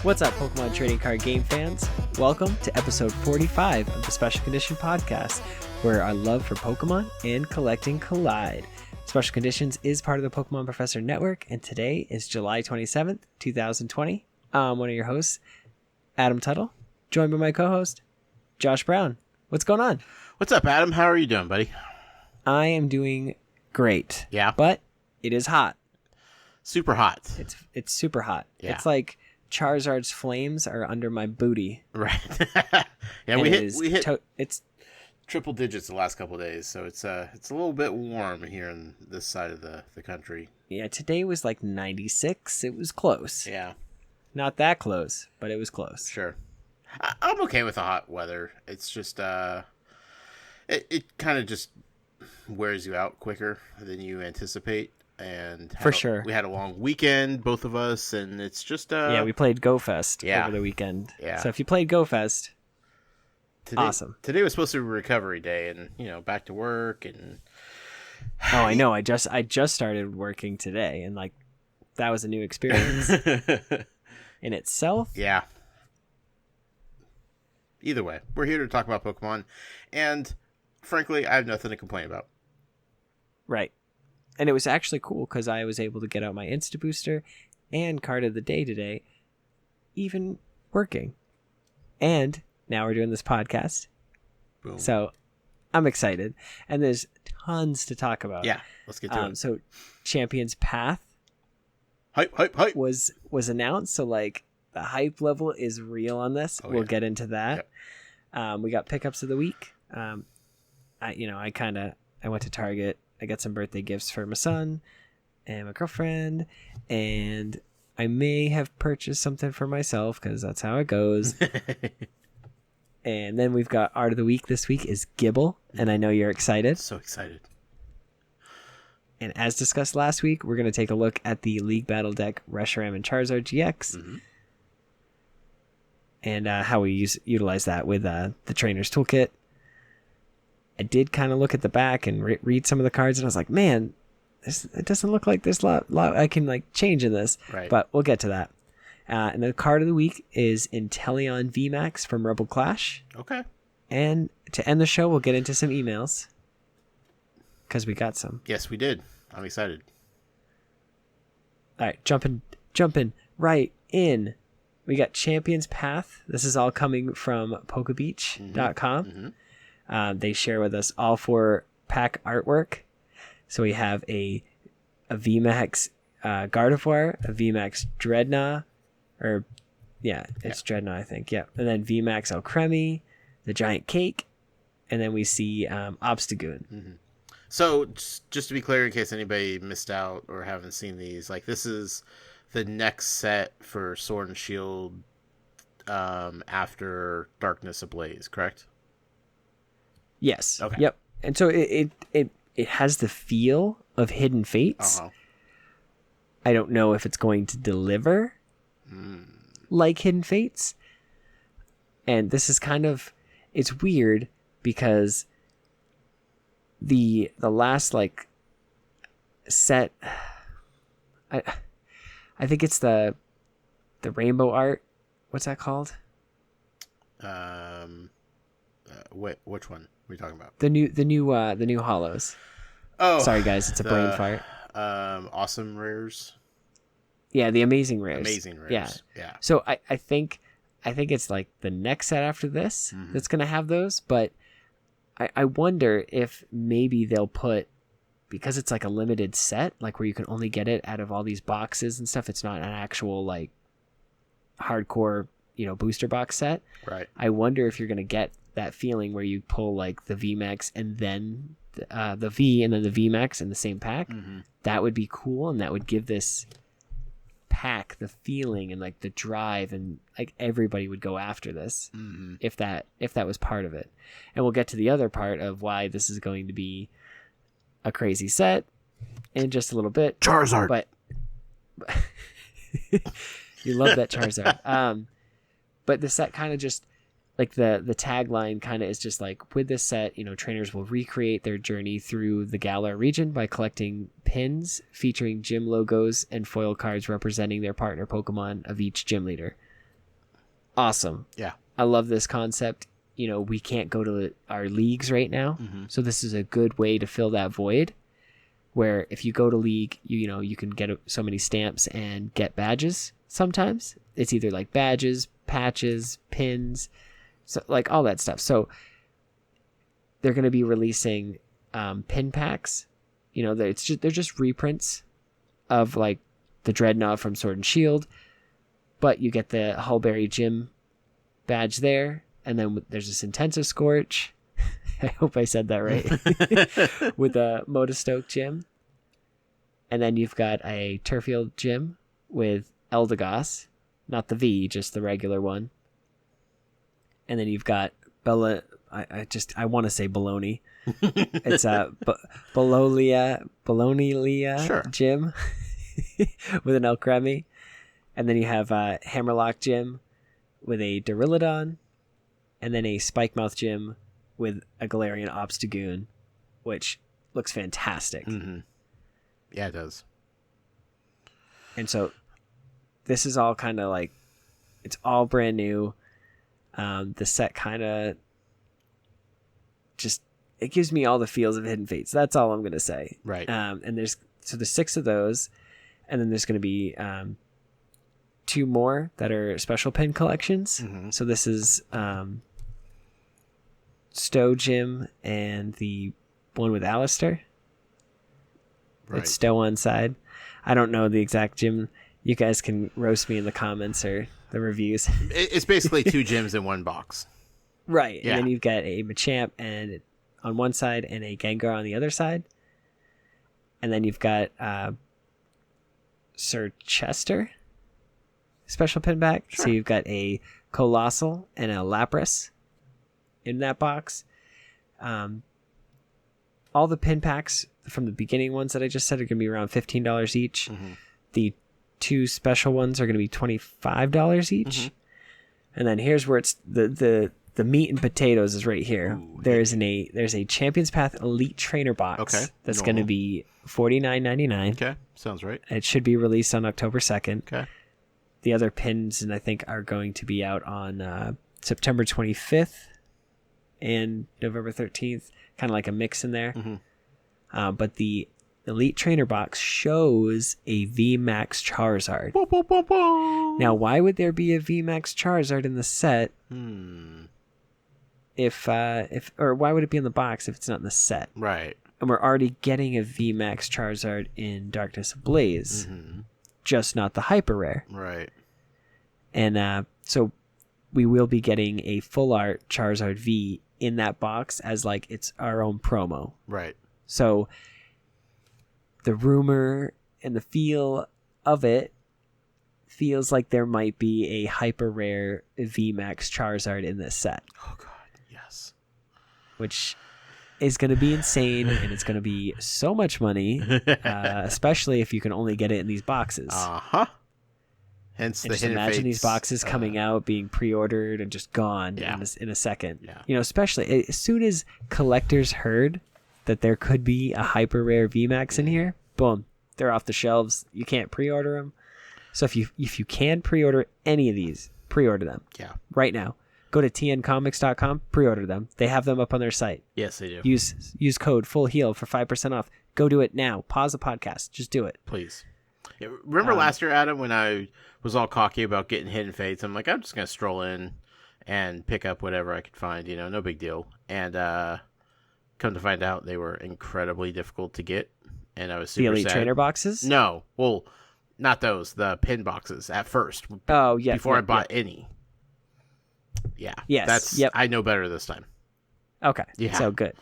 What's up, Pokemon trading card game fans? Welcome to episode 45 of the Special Condition podcast, where our love for Pokemon and collecting collide. Special Conditions is part of the Pokemon Professor Network, and today is July 27th, 2020. I'm one of your hosts, Adam Tuttle, joined by my co-host, Josh Brown. What's going on? What's up, Adam? How are you doing, buddy? I am doing great. Yeah. But it is hot. Super hot. It's super hot. Yeah. It's like Charizard's flames are under my booty. Right. Yeah, we hit it's triple digits the last couple of days, so it's a little bit warm here in this side of the country. Yeah, today was like 96. It was close. Yeah. Not that close, but it was close. Sure. I'm okay with the hot weather. It's just it kind of just wears you out quicker than you anticipate. And for sure, we had a long weekend, both of us, and it's just yeah, we played Go Fest over the weekend. Yeah. So if you played Go Fest, awesome. Today was supposed to be recovery day, and back to work, and oh, I know. I just started working today, and like that was a new experience in itself. Yeah. Either way, we're here to talk about Pokemon, and frankly, I have nothing to complain about. Right. And it was actually cool because I was able to get out my Insta Booster and Card of the Day today, even working. And now we're doing this podcast. Boom. So I'm excited. And there's tons to talk about. Yeah, let's get to it. So Champion's Path Hype. was announced. So like the hype level is real on this. We'll get into that. Yep. We got pickups of the week. I went to Target. I got some birthday gifts for my son and my girlfriend, and I may have purchased something for myself because that's how it goes. And then we've got Art of the Week this week is Gibble, and I know you're excited. So excited. And as discussed last week, we're going to take a look at the League Battle deck Reshiram and Charizard GX, and how we utilize that with the Trainer's Toolkit. I did kind of look at the back and read some of the cards, and I was like, man, it doesn't look like there's a lot I can like change in this. Right. But we'll get to that. And the card of the week is Inteleon VMAX from Rebel Clash. Okay. And to end the show, we'll get into some emails because we got some. Yes, we did. I'm excited. All right, jumping right in. We got Champion's Path. This is all coming from PokeBeach.com. They share with us all 4 pack artwork. So we have a VMAX Gardevoir, a VMAX Dreadnought, Dreadnought, I think. Yeah. And then VMAX Alcremie, the Giant Cake, and then we see Obstagoon. So just to be clear, in case anybody missed out or haven't seen these, like this is the next set for Sword and Shield after Darkness Ablaze, correct? Yes. Okay. Yep. And so it has the feel of Hidden Fates. I don't know if it's going to deliver like Hidden Fates. And this is it's weird because the last like set, I think it's the rainbow art. What's that called? Which one are we talking about? The new hollows. Oh, sorry guys, it's a brain fart. Awesome rares. Yeah, the amazing rares. Amazing rares. Yeah. So I think it's like the next set after this that's gonna have those, but I wonder if maybe they'll put, because it's like a limited set, like where you can only get it out of all these boxes and stuff. It's not an actual like hardcore, booster box set. Right. I wonder if you're gonna get that feeling where you pull like the VMAX and then the V and then the VMAX in the same pack. That would be cool, and that would give this pack the feeling and like the drive, and like everybody would go after this if that was part of it. And we'll get to the other part of why this is going to be a crazy set in just a little bit. Charizard. But you love that Charizard. But the set kind of just like the tagline kind of is just like, with this set, trainers will recreate their journey through the Galar region by collecting pins featuring gym logos and foil cards representing their partner Pokemon of each gym leader. awesome. Yeah. I love this concept. We can't go to our leagues right now. So this is a good way to fill that void where if you go to league, you can get so many stamps and get badges. Sometimes it's either like badges, patches, pins, so like all that stuff. So they're going to be releasing pin packs. They're just reprints of like the Dreadnought from Sword and Shield, but you get the Hullberry Gym badge there, and then there's this Intensive Scorch. I hope I said that right. With a Motostoke Gym, and then you've got a Turfield Gym with Eldegoss, not the V, just the regular one, and then you've got Bella. I want to say Baloney. It's a Baloney Sure. Gym with an Elkremi. And then you have a Hammerlock Gym with a Duraludon. And then a Spikemouth Gym with a Galarian Obstagoon, which looks fantastic. Mm-hmm. Yeah, it does. And so this is all kind of like, it's all brand new. The set kind of just, it gives me all the feels of Hidden Fates. That's all I'm going to say. Right. And there's 6 of those, and then there's going to be 2 more that are special pin collections. Mm-hmm. So this is Stowe Gym and the one with Alistair. Right. It's Stowe on side. I don't know the exact gym. You guys can roast me in the comments or the reviews. It's basically 2 gyms in one box. Right. Yeah. And then you've got a Machamp and on one side and a Gengar on the other side. And then you've got Sir Chester special pin back. Sure. So you've got a Colossal and a Lapras in that box. All the pin packs from the beginning ones that I just said are going to be around $15 each. Mm-hmm. The 2 special ones are going to be $25 each. Mm-hmm. And then here's where it's the meat and potatoes is right here. Ooh, there's a Champions Path Elite Trainer box. Okay. That's going to be $49.99. Okay. Sounds right. It should be released on October 2nd. Okay. The other pins, and I think, are going to be out on September 25th and November 13th. Kind of like a mix in there. Mm-hmm. But the Elite Trainer box shows a VMAX Charizard. Boop, boop, boop, boop. Now, why would there be a VMAX Charizard in the set? If why would it be in the box if it's not in the set? Right. And we're already getting a VMAX Charizard in Darkness Ablaze, just not the hyper rare. Right. And so we will be getting a full art Charizard V in that box as like it's our own promo. Right. So the rumor and the feel of it feels like there might be a hyper rare VMAX Charizard in this set. Oh god, yes. Which is going to be insane, and it's going to be so much money, especially if you can only get it in these boxes. Uh-huh. Hence and the just Hidden imagine Fates, these boxes coming out, being pre-ordered, and just gone in a second. Yeah. Especially as soon as collectors heard that there could be a hyper rare VMAX in here, boom, they're off the shelves. You can't pre-order them. So if you can pre-order any of these, pre-order them. Yeah. Right now. Go to tncomics.com, pre-order them. They have them up on their site. Yes, they do. Use code FULLHEAL for 5% off. Go do it now. Pause the podcast. Just do it. Please. Yeah, remember last year, Adam, when I was all cocky about getting Hidden Fates? I'm like, I'm just going to stroll in and pick up whatever I could find, no big deal. And come to find out, they were incredibly difficult to get. And I was super The Elite sad. Trainer boxes? No. Well, not those. The pin boxes at first. Oh, yeah. Before I bought any. Yeah. Yes. I know better this time. Okay. Yeah. So good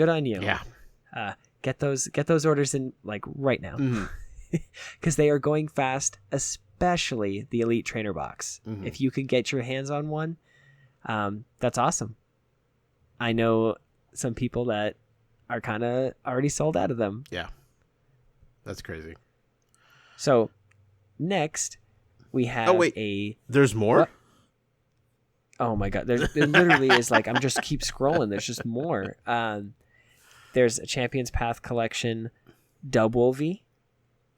on you. Yeah. Get those orders in like right now, because they are going fast, especially the Elite Trainer box. If you can get your hands on one, that's awesome. I know some people that are kind of already sold out of them. Yeah. That's crazy. So next we have there's more? What? Oh my god, there literally is like, I'm just keep scrolling. There's just more. There's a Champions Path collection Dubwoolvie.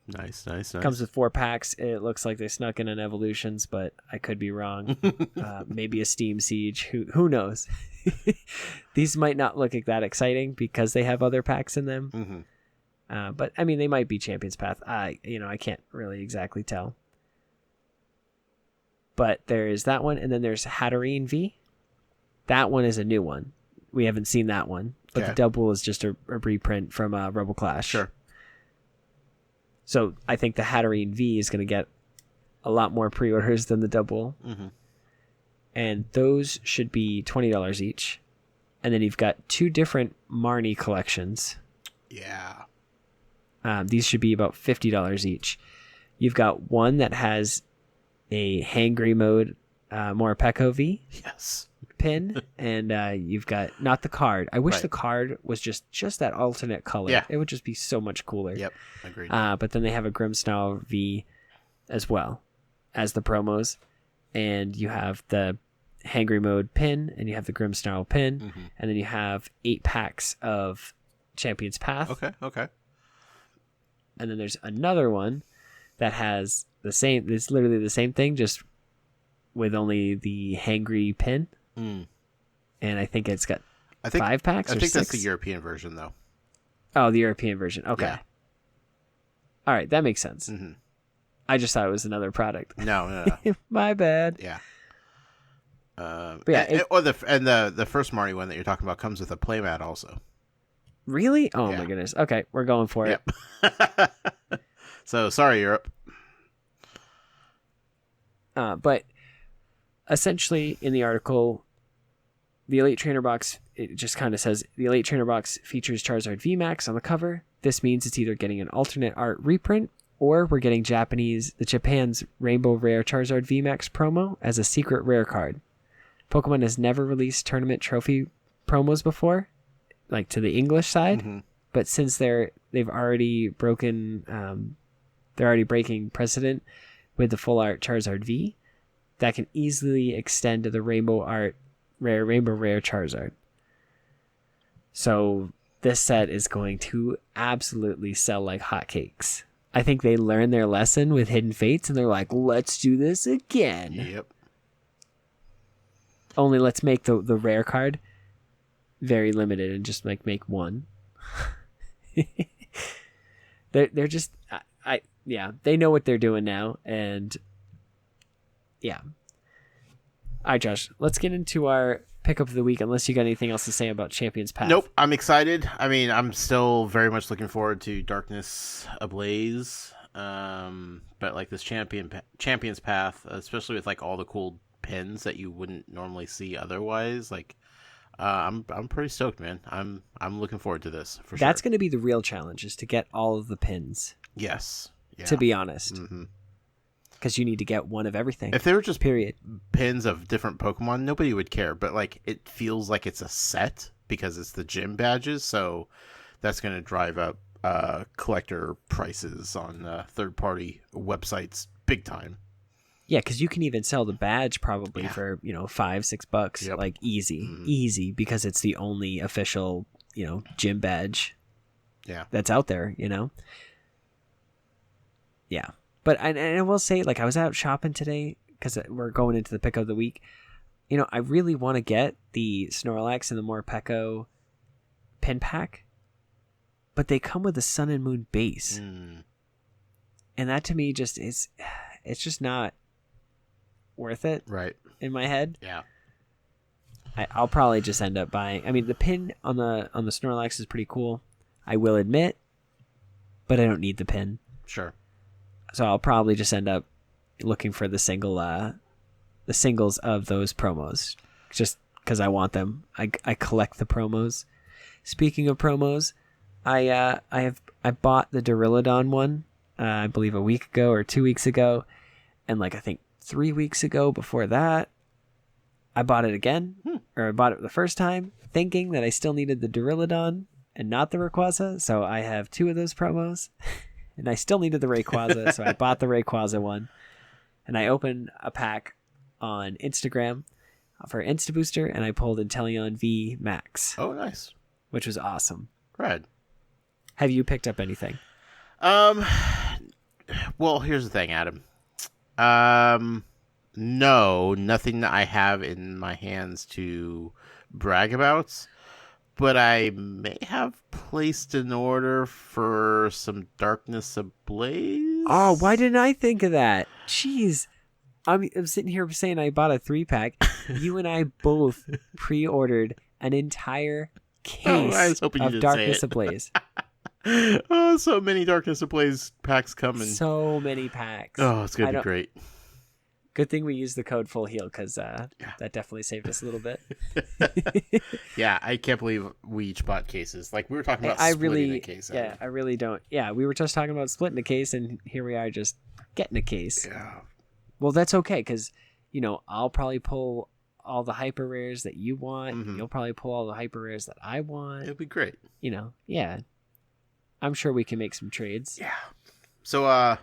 Nice. Comes with 4 packs. It looks like they snuck in an Evolutions, but I could be wrong. Maybe a Steam Siege. Who knows? These might not look that exciting because they have other packs in them. Mm-hmm. But I mean, they might be Champions Path. I can't really exactly tell. But there's that one, and then there's Hatterene V. That one is a new one. We haven't seen that one, but the double is just a reprint from Rebel Clash. Sure. So I think the Hatterene V is going to get a lot more pre-orders than the double. Mm-hmm. And those should be $20 each. And then you've got 2 different Marnie collections. Yeah. These should be about $50 each. You've got one that has a hangry mode Morpeko V. Yes. Pin, and you've got not the card. I wish the card was just that alternate color. Yeah. It would just be so much cooler. Yep, agreed. But then they have a Grimmsnarl V as well as the promos, and you have the Hangry Mode pin, and you have the Grimmsnarl pin, and then you have 8 packs of Champions Path. Okay. And then there's another one that has the same. It's literally the same thing, just with only the Hangry pin. Mm. And I think it's got 5 packs. I think 6? That's the European version, though. Oh, the European version. Okay. Yeah. All right, that makes sense. Mm-hmm. I just thought it was another product. No. My bad. Yeah. But yeah, the first Marty one that you're talking about comes with a playmat also. Really? Oh my goodness. Okay, we're going for it. So sorry, Europe. But essentially, in the article, the Elite Trainer Box, it just kind of says, the Elite Trainer Box features Charizard VMAX on the cover. This means it's either getting an alternate art reprint, or we're getting Japan's Rainbow Rare Charizard VMAX promo as a secret rare card. Pokemon has never released tournament trophy promos before, like to the English side, but since they've already broken, they're already breaking precedent with the full art Charizard V, that can easily extend to the Rainbow Rare Charizard. So this set is going to absolutely sell like hotcakes. I think they learned their lesson with Hidden Fates, and they're like, let's do this again. Yep. Only let's make the rare card very limited and just make one. They're just they know what they're doing now, and yeah. All right, Josh, let's get into our pickup of the week, unless you got anything else to say about Champions Path. Nope, I'm excited. I mean, I'm still very much looking forward to Darkness Ablaze, but like this Champions Path, especially with like all the cool pins that you wouldn't normally see otherwise, like I'm pretty stoked, man. I'm looking forward to this for sure. That's going to be the real challenge, is to get all of the pins. Yes. Yeah. To be honest. Because you need to get one of everything. If they were just period pins of different Pokemon, nobody would care. But like, it feels like it's a set because it's the gym badges, so that's going to drive up collector prices on third-party websites big time. Yeah, because you can even sell the badge probably for $5-6, like easy, because it's the only official gym badge. Yeah, that's out there. Yeah. But I will say, like, I was out shopping today because we're going into the pick of the week. I really want to get the Snorlax and the Morpeko pin pack, but they come with a Sun and Moon base. And that to me it's just not worth it. Right. In my head. Yeah. I'll probably just end up buying. I mean, the pin on the Snorlax is pretty cool, I will admit, but I don't need the pin. Sure. So I'll probably just end up looking for the singles of those promos, just because I want them. I collect the promos. Speaking of promos, I bought the Duraludon one, I believe a week ago or 2 weeks ago, and like I think 3 weeks ago before that, I bought it again, or I bought it the first time, thinking that I still needed the Duraludon and not the Rayquaza. So I have 2 of those promos. And I still needed the Rayquaza, so I bought the Rayquaza one. And I opened a pack on Instagram for Insta Booster, and I pulled Inteleon VMAX. Oh, nice. Which was awesome. Right. Have you picked up anything? Well, here's the thing, Adam. No, nothing that I have in my hands to brag about. But I may have placed an order for some Darkness Ablaze. Oh, why didn't I think of that? Jeez. I'm sitting here saying I bought a 3-pack. You and I both pre-ordered an entire case of Darkness Ablaze. Oh, so many Darkness Ablaze packs coming. So many packs. Oh, it's going to be great. Good thing we used the code full heal because that definitely saved us a little bit. Yeah, I can't believe we each bought cases. Like, we were talking about splitting a case. Yeah, I really don't. Yeah, we were just talking about splitting a case, and here we are just getting a case. Yeah. Well, that's okay because, I'll probably pull all the hyper rares that you want. Mm-hmm. You'll probably pull all the hyper rares that I want. It'll be great. Yeah. I'm sure we can make some trades. Yeah. So,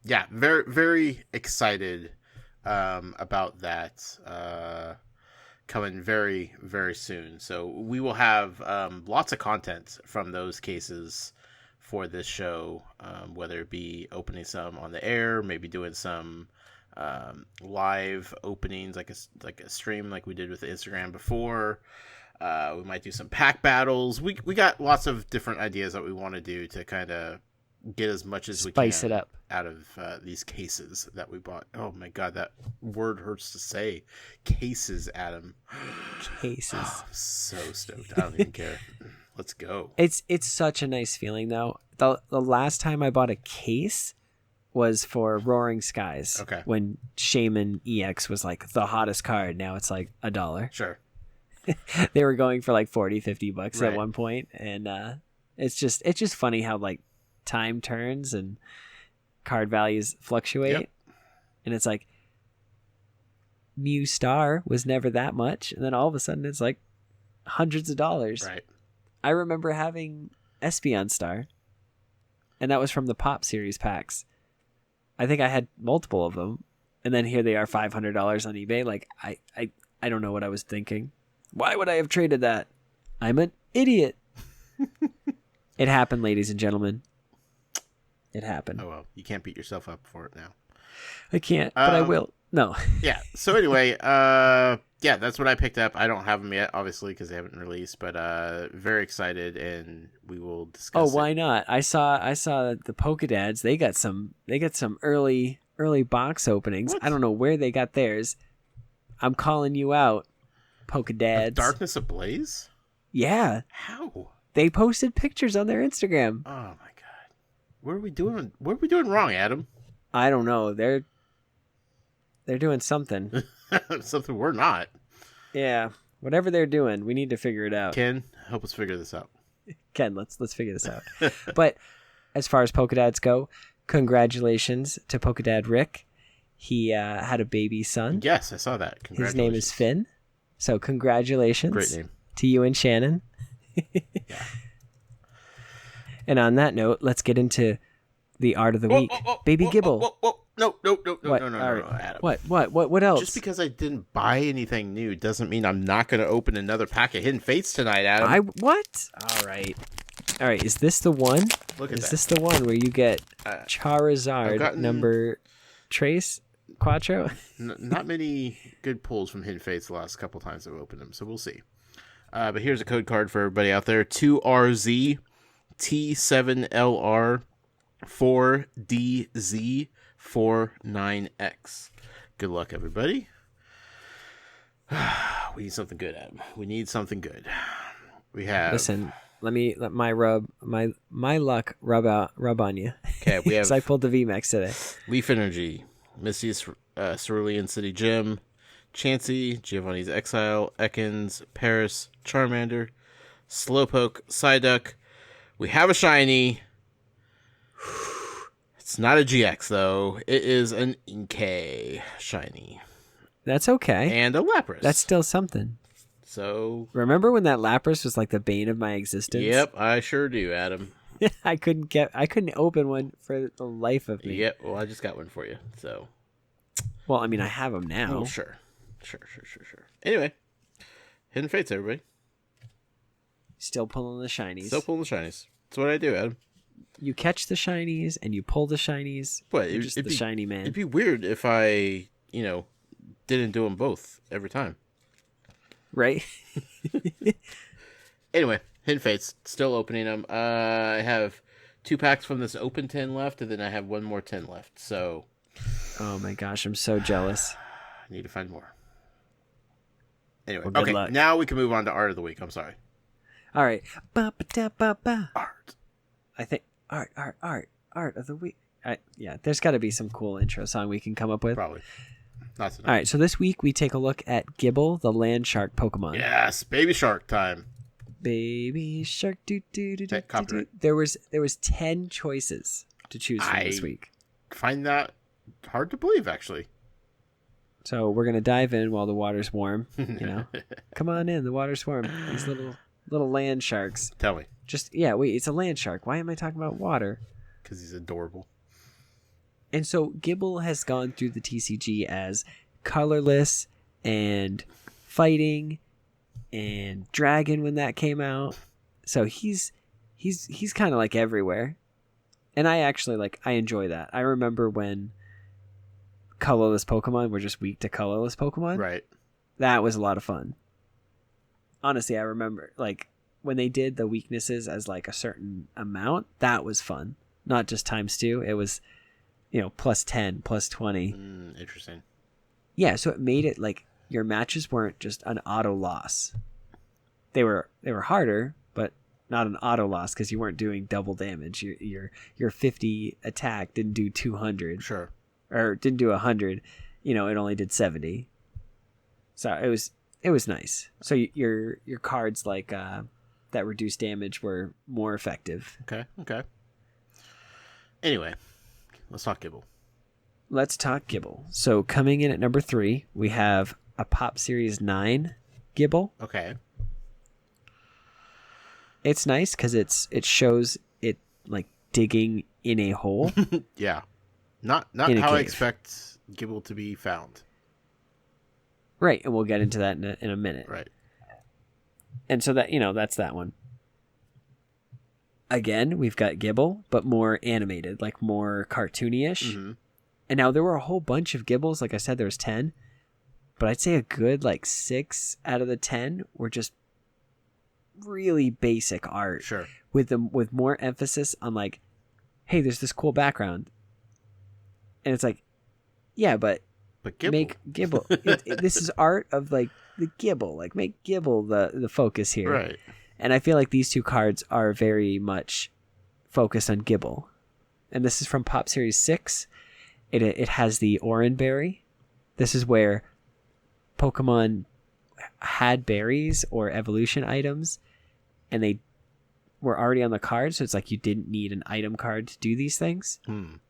very, very excited about that coming very, very soon. So we will have lots of content from those cases for this show, whether it be opening some on the air, maybe doing some live openings like a stream like we did with the Instagram before. We might do some pack battles. We got lots of different ideas that we want to do to kind of get as much as we can spice it up out of these cases that we bought. Oh my god, that word hurts to say. Cases, Adam. Cases. Oh, I'm so stoked. I don't even care. Let's go. It's such a nice feeling though. The last time I bought a case was for Roaring Skies. Okay. When Shaman EX was like the hottest card. Now it's like $1. Sure. They were going for like $40-$50 right. at one point, and it's just funny how like time turns and card values fluctuate. Yep. And it's like Mew Star was never that much, and then all of a sudden it's like hundreds of dollars. Right. I remember having Espeon Star, and that was from the Pop Series packs. I think I had multiple of them, and then here they are $500 on eBay. Like I don't know what I was thinking. Why would I have traded that? I'm an idiot. It happened, ladies and gentlemen. It happened. Oh, well, you can't beat yourself up for it now. I can't, but I will. No. Yeah. So anyway, that's what I picked up. I don't have them yet, obviously, because they haven't released, but very excited, and we will discuss. Oh, why not? I saw the Pokedads. They got some early box openings. What? I don't know where they got theirs. I'm calling you out, Pokedads. Darkness Ablaze? Yeah. How? They posted pictures on their Instagram. Oh my god. What are we doing? What are we doing wrong, Adam? I don't know. They're doing something. Something we're not. Yeah. Whatever they're doing, we need to figure it out. Ken, help us figure this out. Ken, let's figure this out. But as far as Pokedads go, congratulations to Pokedad Rick. He had a baby son. Yes, I saw that. His name is Finn. So congratulations. Great name. To you and Shannon. Yeah. And on that note, let's get into the art of the week. Baby Gibble. No, What? Adam. What else? Just because I didn't buy anything new doesn't mean I'm not going to open another pack of Hidden Fates tonight, Adam. What? All right. Is this the one? Look at that. Is this the one where you get Charizard number Trace Quattro? Not many good pulls from Hidden Fates the last couple times I've opened them, so we'll see. But here's a code card for everybody out there. 2RZ T7LR 4DZ 49X. Good luck, everybody. We need something good, Adam. We need something good. We have. Listen, let my luck rub on you. Okay, we have. I pulled the VMAX today. Leaf Energy, Misty's Cerulean City Gym, Chansey, Giovanni's Exile, Ekans, Paris, Charmander, Slowpoke, Psyduck. We have a shiny. It's not a GX, though. It is an Inkay shiny. That's okay. And a Lapras. That's still something. So... Remember when that Lapras was like the bane of my existence? Yep, I sure do, Adam. I couldn't open one for the life of me. Yep, well, I just got one for you, so... Well, I mean, I have them now. Oh, sure. Anyway, Hidden Fates, everybody. Still pulling the shinies. Still pulling the shinies. That's what I do, Adam. you catch the shinies and you pull the shinies. But you're just the shiny man. It'd be weird if I, didn't do them both every time. Right? Anyway, Hidden Fates, still opening them. I have 2 packs from this open tin left, and then I have 1 more tin left. So, oh my gosh, I'm so jealous. I need to find more. Anyway, well, good okay, luck. Now we can move on to Art of the Week. I'm sorry. All right. Ba-ba-da-ba-ba. Art. I think Art of the Week. Yeah, there's got to be some cool intro song we can come up with. Probably. Not tonight. All right, so this week we take a look at Gibble, the land shark Pokemon. Yes, Baby Shark time. Baby Shark. Copyright. There was 10 choices to choose from this week. Find that hard to believe, actually. So we're gonna dive in while the water's warm. Come on in, the water's warm. These little land sharks. Tell me. Wait, it's a land shark. Why am I talking about water? Because he's adorable. And so Gibble has gone through the TCG as colorless and fighting and dragon when that came out. So he's kind of like everywhere. And I actually I enjoy that. I remember when colorless Pokemon were just weak to colorless Pokemon. Right. That was a lot of fun. Honestly, I remember when they did the weaknesses as a certain amount, that was fun. Not just ×2. It was, plus 10, plus 20. Interesting. Yeah, so it made it your matches weren't just an auto loss. They were harder, but not an auto loss because you weren't doing double damage. Your 50 attack didn't do 200. Sure. Or didn't do 100. It only did 70. So it was nice. So your cards that reduce damage were more effective. Okay. Anyway, let's talk Gibble. Let's talk Gibble. So coming in at number 3, we have a Pop Series 9 Gibble. Okay. It's nice because it shows it digging in a hole. Yeah. Not how I expect Gibble to be found. Right, and we'll get into that in a minute. Right. And so that that's that one. Again, we've got Gibble, but more animated, more cartoony-ish. Mm-hmm. And now there were a whole bunch of Gibbles. Like I said, there was 10. But I'd say a good 6 out of the 10 were just really basic art. Sure. With more emphasis on hey, there's this cool background. And it's yeah, but Gibble. Make Gibble. This is art of the Gibble. Make Gibble the focus here. Right. And I feel like these 2 cards are very much focused on Gibble. And this is from Pop Series 6. It has the Oranberry. This is where Pokemon had berries or evolution items, and they were already on the card, so it's you didn't need an item card to do these things.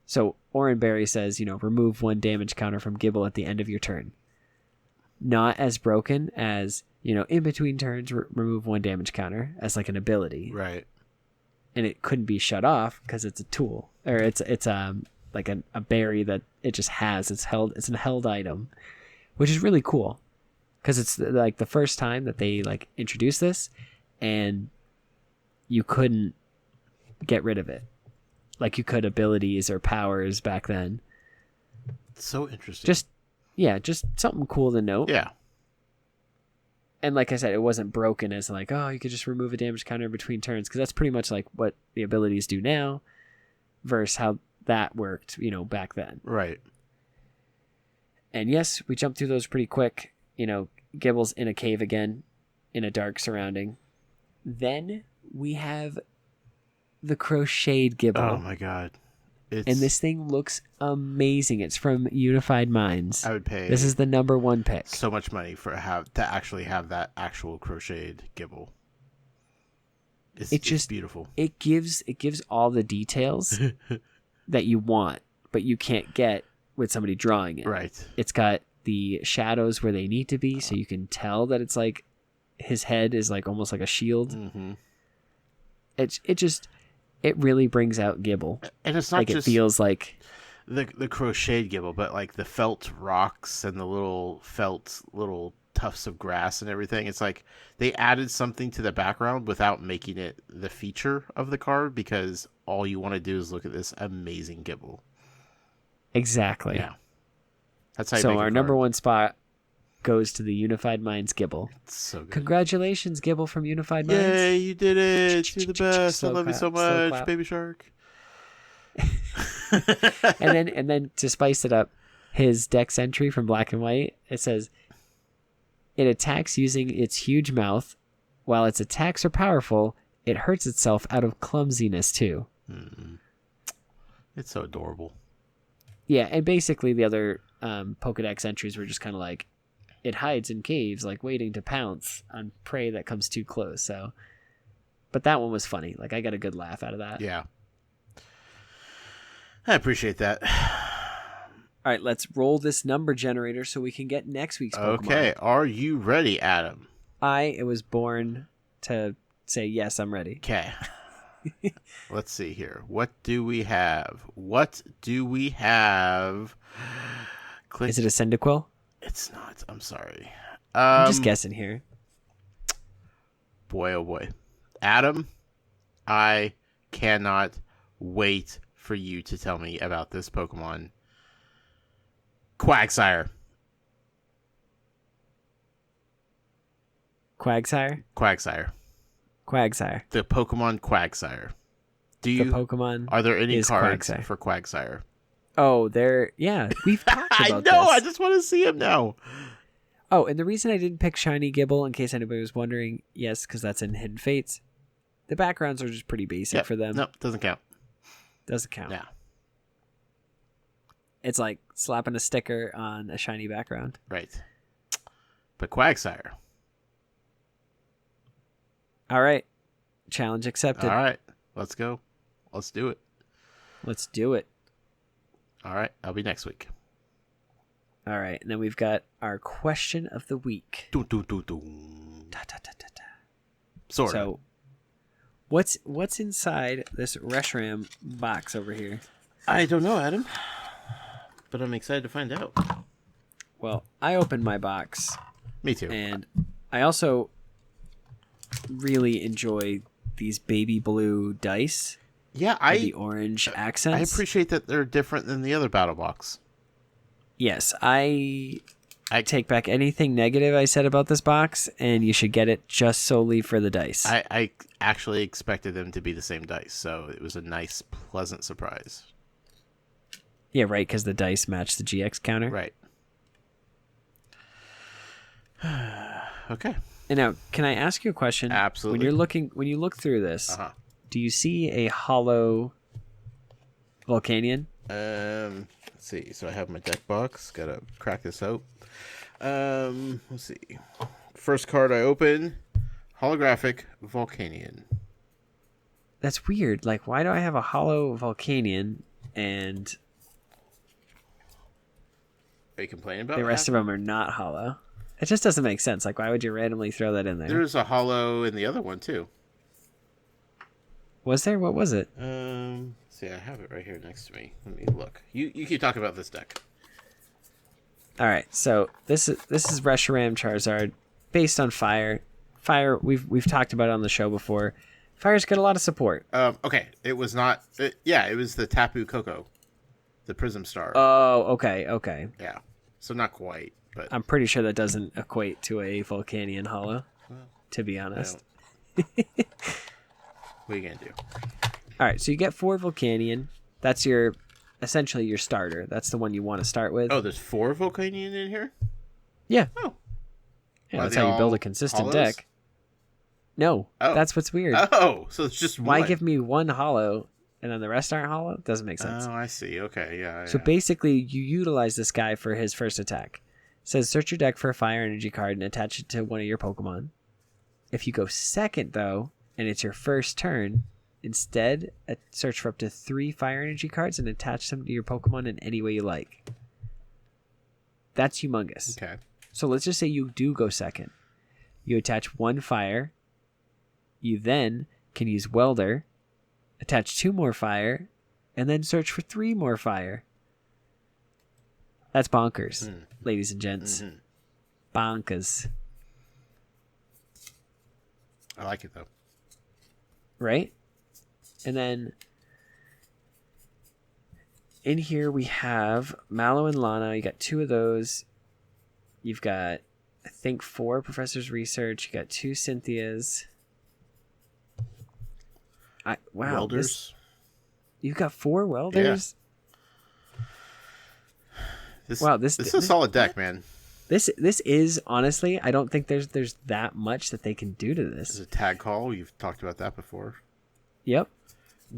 So Oranberry says, remove 1 damage counter from Gibble at the end of your turn. Not as broken as, in between turns, remove 1 damage counter as an ability. Right. And it couldn't be shut off because it's a tool, or it's a berry that it just has. It's an held item, which is really cool because it's the first time that they introduced this, and you couldn't get rid of it like you could abilities or powers back then. So interesting. Just something cool to note. Yeah. And like I said, it wasn't broken as you could just remove a damage counter between turns, because that's pretty much what the abilities do now versus how that worked, back then. Right. And yes, we jumped through those pretty quick. Gibble's in a cave again, in a dark surrounding. Then we have the crocheted Gibble. Oh my god. And this thing looks amazing. It's from Unified Minds. I would pay. This is the number 1 pick. So much money to actually have that actual crocheted Gibble. It's beautiful. It gives all the details that you want, but you can't get with somebody drawing it. Right. It's got the shadows where they need to be, so you can tell that it's his head is almost like a shield. Mm-hmm. It really brings out Gibble. And it's not just it feels like the crocheted Gibble, but the felt rocks and the little tufts of grass and everything. It's like they added something to the background without making it the feature of the card, because all you want to do is look at this amazing Gibble. Exactly. Yeah. That's how you so make our a number card. one spot goes to the Unified Minds Gibble. It's so good. Congratulations, Gibble from Unified Minds. Yay, you did it. You're the best. I love you so much, clap. Baby Shark. and then to spice it up, his dex entry from Black and White, it says, it attacks using its huge mouth. While its attacks are powerful, it hurts itself out of clumsiness too. It's so adorable. Yeah, and basically the other Pokedex entries were just kind of like, it hides in caves, like waiting to pounce on prey that comes too close. So, but that one was funny. Like, I got a good laugh out of that. Yeah. I appreciate that. All right, let's roll this number generator so we can get next week's Pokemon. Okay, are you ready, Adam? I was born to say, yes, I'm ready. Okay. Let's see here. What do we have? Click. Is it a Cyndaquil? It's not. I'm sorry. I'm just guessing here. Boy, oh boy. Adam, I cannot wait for you to tell me about this Pokemon. Quagsire. Quagsire? Quagsire. The Pokemon Quagsire. The Pokemon Are there any is cards Quagsire. for Quagsire? Oh, yeah, we've talked I about know, this. I just want to see him now. Oh, and the reason I didn't pick Shiny Gibble, in case anybody was wondering, yes, because that's in Hidden Fates. The backgrounds are just pretty basic for them. No, doesn't count. Doesn't count. Yeah. It's like slapping a sticker on a shiny background. Right. But Quagsire. All right. Challenge accepted. All right. Let's go. Let's do it. Let's do it. All right. I'll be next week. All right. And then we've got our question of the week. Dun. Sort of. So, what's inside this Reshiram box over here? I don't know, Adam. But I'm excited to find out. Well, I opened my box. Me too. And I also really enjoy these baby blue dice. Yeah, with the orange accents. I appreciate that they're different than the other battle box. Yes, I take back anything negative I said about this box, and you should get it just solely for the dice. I actually expected them to be the same dice, so it was a nice, pleasant surprise. Yeah, right, because the dice match the GX counter. Right. Okay. And now, can I ask you a question? Absolutely. When you look through this, do you see a hollow Volcanion? Let's see. So I have my deck box. Gotta crack this out. Let's see. First card I open, holographic Volcanion. That's weird. Like, why do I have a hollow Volcanion and Are you complaining about the rest of them are not hollow? It just doesn't make sense. Like, why would you randomly throw that in there? There's a hollow in the other one too. Was there? What was it? See, I have it right here next to me. Let me look. You keep talking about this deck. All right, so this is Reshiram Charizard, based on Fire. Fire, we've talked about it on the show before. Fire's got a lot of support. Okay, it was not. It was the Tapu Koko, the Prism Star. Oh, okay. Yeah, so not quite, but I'm pretty sure that doesn't equate to a Volcanion hollow, to be honest. what are you gonna do? All right, so you get 4 Volcanion. That's essentially your starter. That's the one you want to start with. Oh, there's 4 Volcanion in here? Yeah. Oh. Yeah, that's how you build a consistent hollows? deck. No, that's what's weird. Oh, so it's just one. Why give me one hollow and then the rest aren't hollow? Doesn't make sense. Oh, I see. Okay, yeah. So basically, you utilize this guy for his first attack. It says, search your deck for a fire energy card and attach it to one of your Pokemon. If you go second, though, and it's your first turn, instead, search for up to 3 fire energy cards and attach them to your Pokemon in any way you like. That's humongous. Okay. So let's just say you do go second. You attach 1 fire. You then can use Welder, attach 2 more fire, and then search for 3 more fire. That's bonkers, ladies and gents. bonkers. I like it though. Right? And then in here we have Mallow and Lana. You got 2 of those. You've got, I think, 4 Professor's Research. You got 2 Cynthia's. Wow. Welders. You've got 4 Welders? Yeah. This is a solid deck, man. This is, honestly, I don't think there's that much that they can do to this. There's a tag call. You've talked about that before. Yep.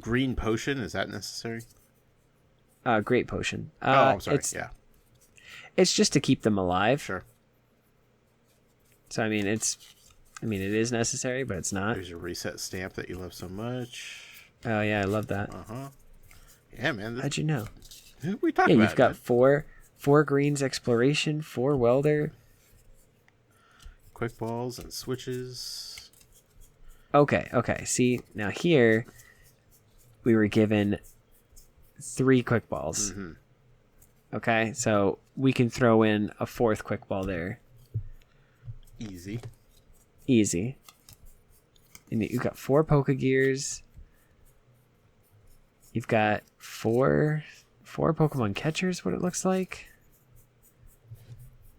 Green potion, is that necessary? Great potion. I'm sorry. It's just to keep them alive. Sure. So it is necessary, but it's not. There's your reset stamp that you love so much. Oh yeah, I love that. Yeah, man. How'd you know? Who we talking about? You've got 4 greens exploration, 4 welder. Quick balls and switches. Okay. See, now here we were given 3 quick balls. Mm-hmm. Okay, so we can throw in a 4th quick ball there. Easy. And you've got 4 Pokegears. You've got 4 Pokemon catchers, what it looks like.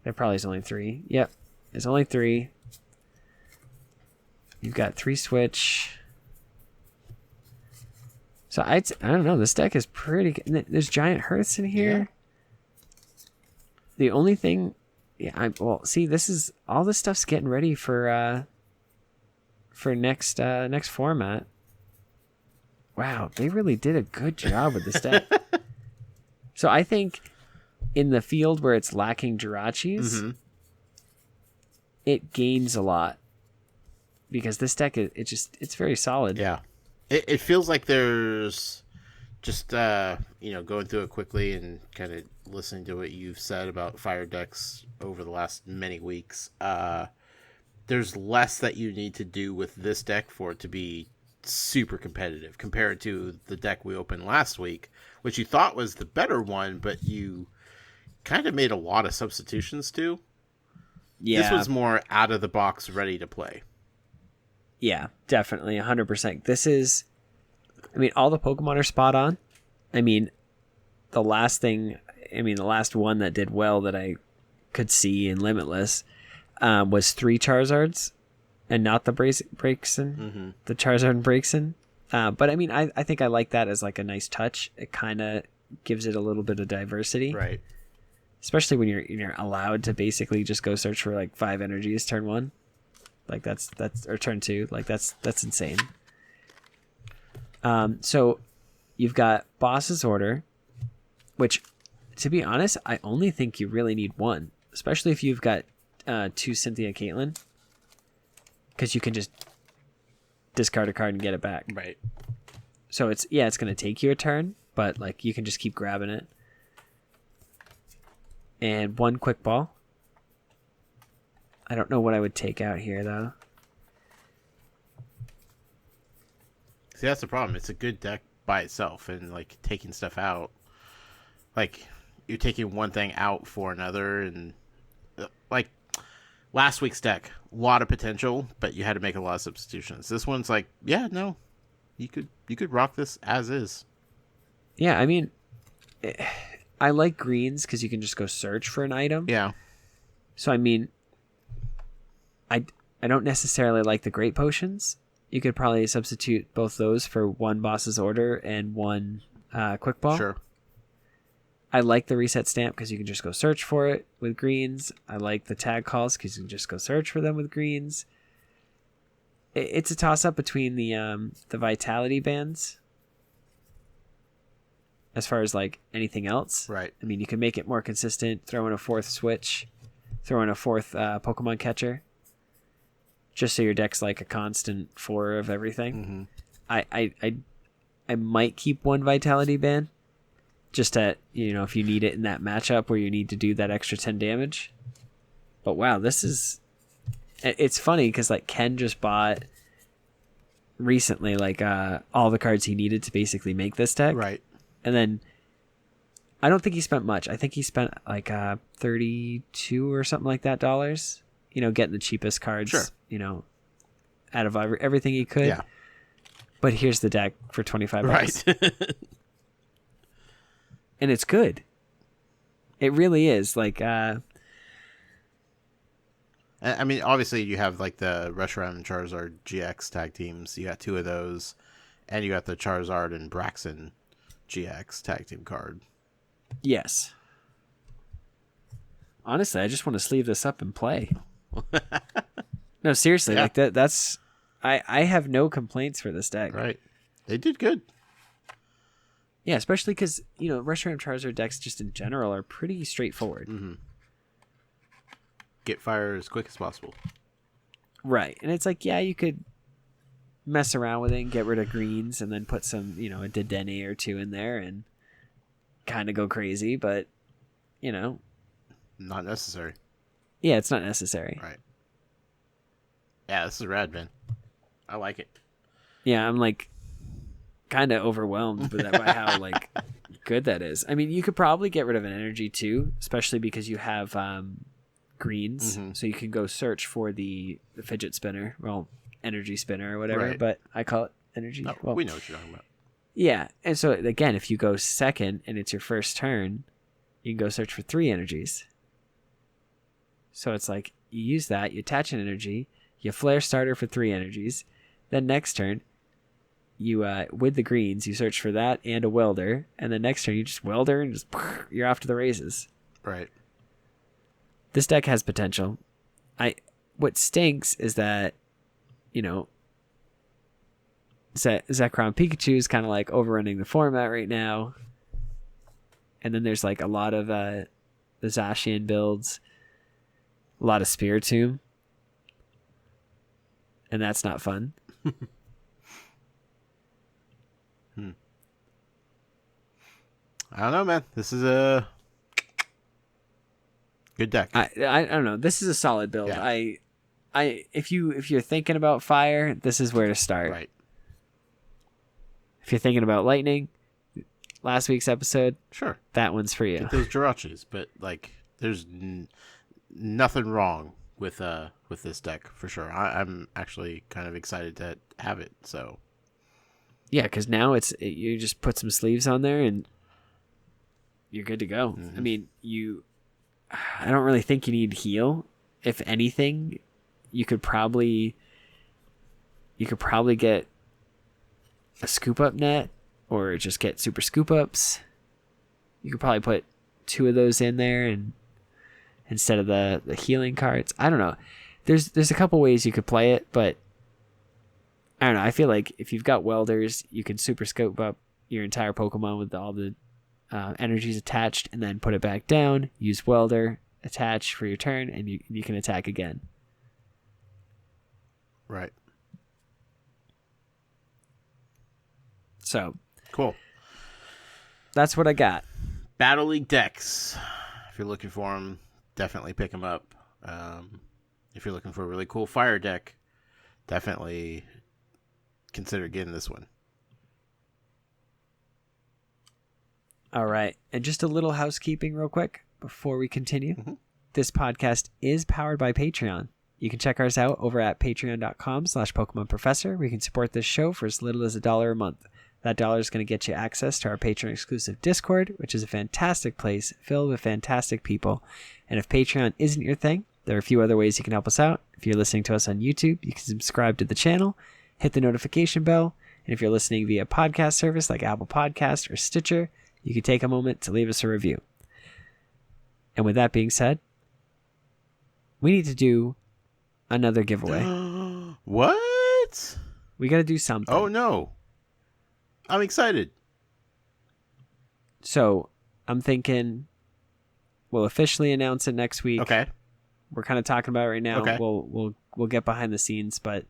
There probably is only 3. Yep, there's only 3. You've got 3 switch. So I don't know. This deck is pretty good. There's giant Hearths in here. Yeah. The only thing, see, this is all this stuff's getting ready for next format. Wow, they really did a good job with this deck. So I think in the field where it's lacking Jirachis, it gains a lot because this deck it's very solid. Yeah. It feels like there's just going through it quickly and kind of listening to what you've said about fire decks over the last many weeks. There's less that you need to do with this deck for it to be super competitive compared to the deck we opened last week, which you thought was the better one, but you kind of made a lot of substitutions to. Yeah. This was more out of the box, ready to play. Yeah, definitely, 100%. This is, all the Pokemon are spot on. The last one that did well that I could see in Limitless was 3 Charizards and not the Braixen, the Charizard and Braixen. But I think I like that as like a nice touch. It kind of gives it a little bit of diversity. Right. Especially when you're allowed to basically just go search for like 5 energies turn 1. Like that's or turn 2. Like that's insane. So you've got Boss's Order, which, to be honest, I only think you really need 1, especially if you've got 2 Cynthia Caitlyn, because you can just discard a card and get it back. Right. So it's going to take you a turn, but like you can just keep grabbing it. And 1 quick ball. I don't know what I would take out here, though. See, that's the problem. It's a good deck by itself, and like taking stuff out, like you're taking one thing out for another, and like last week's deck, a lot of potential, but you had to make a lot of substitutions. This one's like, yeah, no, you could rock this as is. Yeah, I like greens because you can just go search for an item. Yeah. So I don't necessarily like the great potions. You could probably substitute both those for 1 Boss's Order and 1 quick ball. Sure. I like the reset stamp because you can just go search for it with greens. I like the tag calls because you can just go search for them with greens. It's a toss up between the vitality bands as far as like anything else. Right. You can make it more consistent. Throw in a 4th switch. Throw in a 4th Pokemon catcher. Just so your deck's like a constant 4 of everything. I might keep 1 vitality band just to, if you need it in that matchup where you need to do that extra 10 damage. But wow, it's funny because like Ken just bought recently like all the cards he needed to basically make this deck. Right. And then I don't think he spent much. I think he spent like 32 or something like that dollars. Getting the cheapest cards. Sure. Out of everything he could. Yeah. But here's the deck for $25. Right. And it's good. It really is. Like, I mean, obviously you have like the Reshiram and Charizard GX tag teams. You got 2 of those, and you got the Charizard and Braxton GX tag team card. Yes. Honestly, I just want to sleeve this up and play. No, seriously, Yeah. like that's I have no complaints for this deck. Right. They did good. Yeah, especially because, Reshiram and Charizard decks just in general are pretty straightforward. Mm-hmm. Get fire as quick as possible. Right. And it's like, yeah, you could mess around with it and get rid of greens and then put some, a Dedenne or 2 in there and kind of go crazy, but, Not necessary. Yeah, it's not necessary. Right. Yeah, this is rad, man. I like it. Yeah, I'm like kind of overwhelmed by how like good that is. I mean, you could probably get rid of an energy too, especially because you have greens, so you can go search for the fidget spinner, energy spinner or whatever. Right. But I call it energy. No, well, we know what you're talking about. Yeah, and so again, if you go second and it's your first turn, you can go search for 3 energies. So it's like you use that, you attach an energy, you flare starter for 3 energies. Then next turn, you with the greens, you search for that and a welder, and then next turn you just welder and just you're off to the races. Right. This deck has potential. What stinks is that, Zekrom Pikachu is kind of like overrunning the format right now, and then there's like a lot of the Zacian builds, a lot of Spiritomb, and that's not fun. I don't know, man. This is a good deck. I don't know. This is a solid build. Yeah. If you're thinking about fire, this is where to start. Right. If you're thinking about lightning, last week's episode, Sure. that one's for you. Get those Jirachis, but like, there's nothing wrong with this deck for sure. I'm actually kind of excited to have it. So. Yeah, because now you just put some sleeves on there and you're good to go. Mm-hmm. I mean, I don't really think you need heal. If anything, you could probably get a scoop up net or just get super scoop ups. You could probably put 2 of those in there and instead of the healing cards. I don't know. There's a couple ways you could play it, but I don't know. I feel like if you've got welders, you can super scope up your entire Pokemon with all the energies attached and then put it back down, use welder, attach for your turn, and you can attack again. Right. So. Cool. That's what I got. Battle League decks. If you're looking for them, definitely pick them up. If you're looking for a really cool fire deck, definitely consider getting this one. All right. And just a little housekeeping real quick before we continue. Mm-hmm. This podcast is powered by Patreon. You can check ours out over at patreon.com/PokemonProfessor, where you can support this show for as little as $1 a month. That $1 is going to get you access to our Patreon exclusive Discord, which is a fantastic place filled with fantastic people. And if Patreon isn't your thing, there are a few other ways you can help us out. If you're listening to us on YouTube, you can subscribe to the channel, hit the notification bell. And if you're listening via podcast service like Apple Podcast or Stitcher, you can take a moment to leave us a review. And with that being said, we need to do another giveaway. What? We got to do something. Oh, no. I'm excited. So I'm thinking we'll officially announce it next week. Okay. We're kind of talking about it right now. Okay. We'll get behind the scenes, but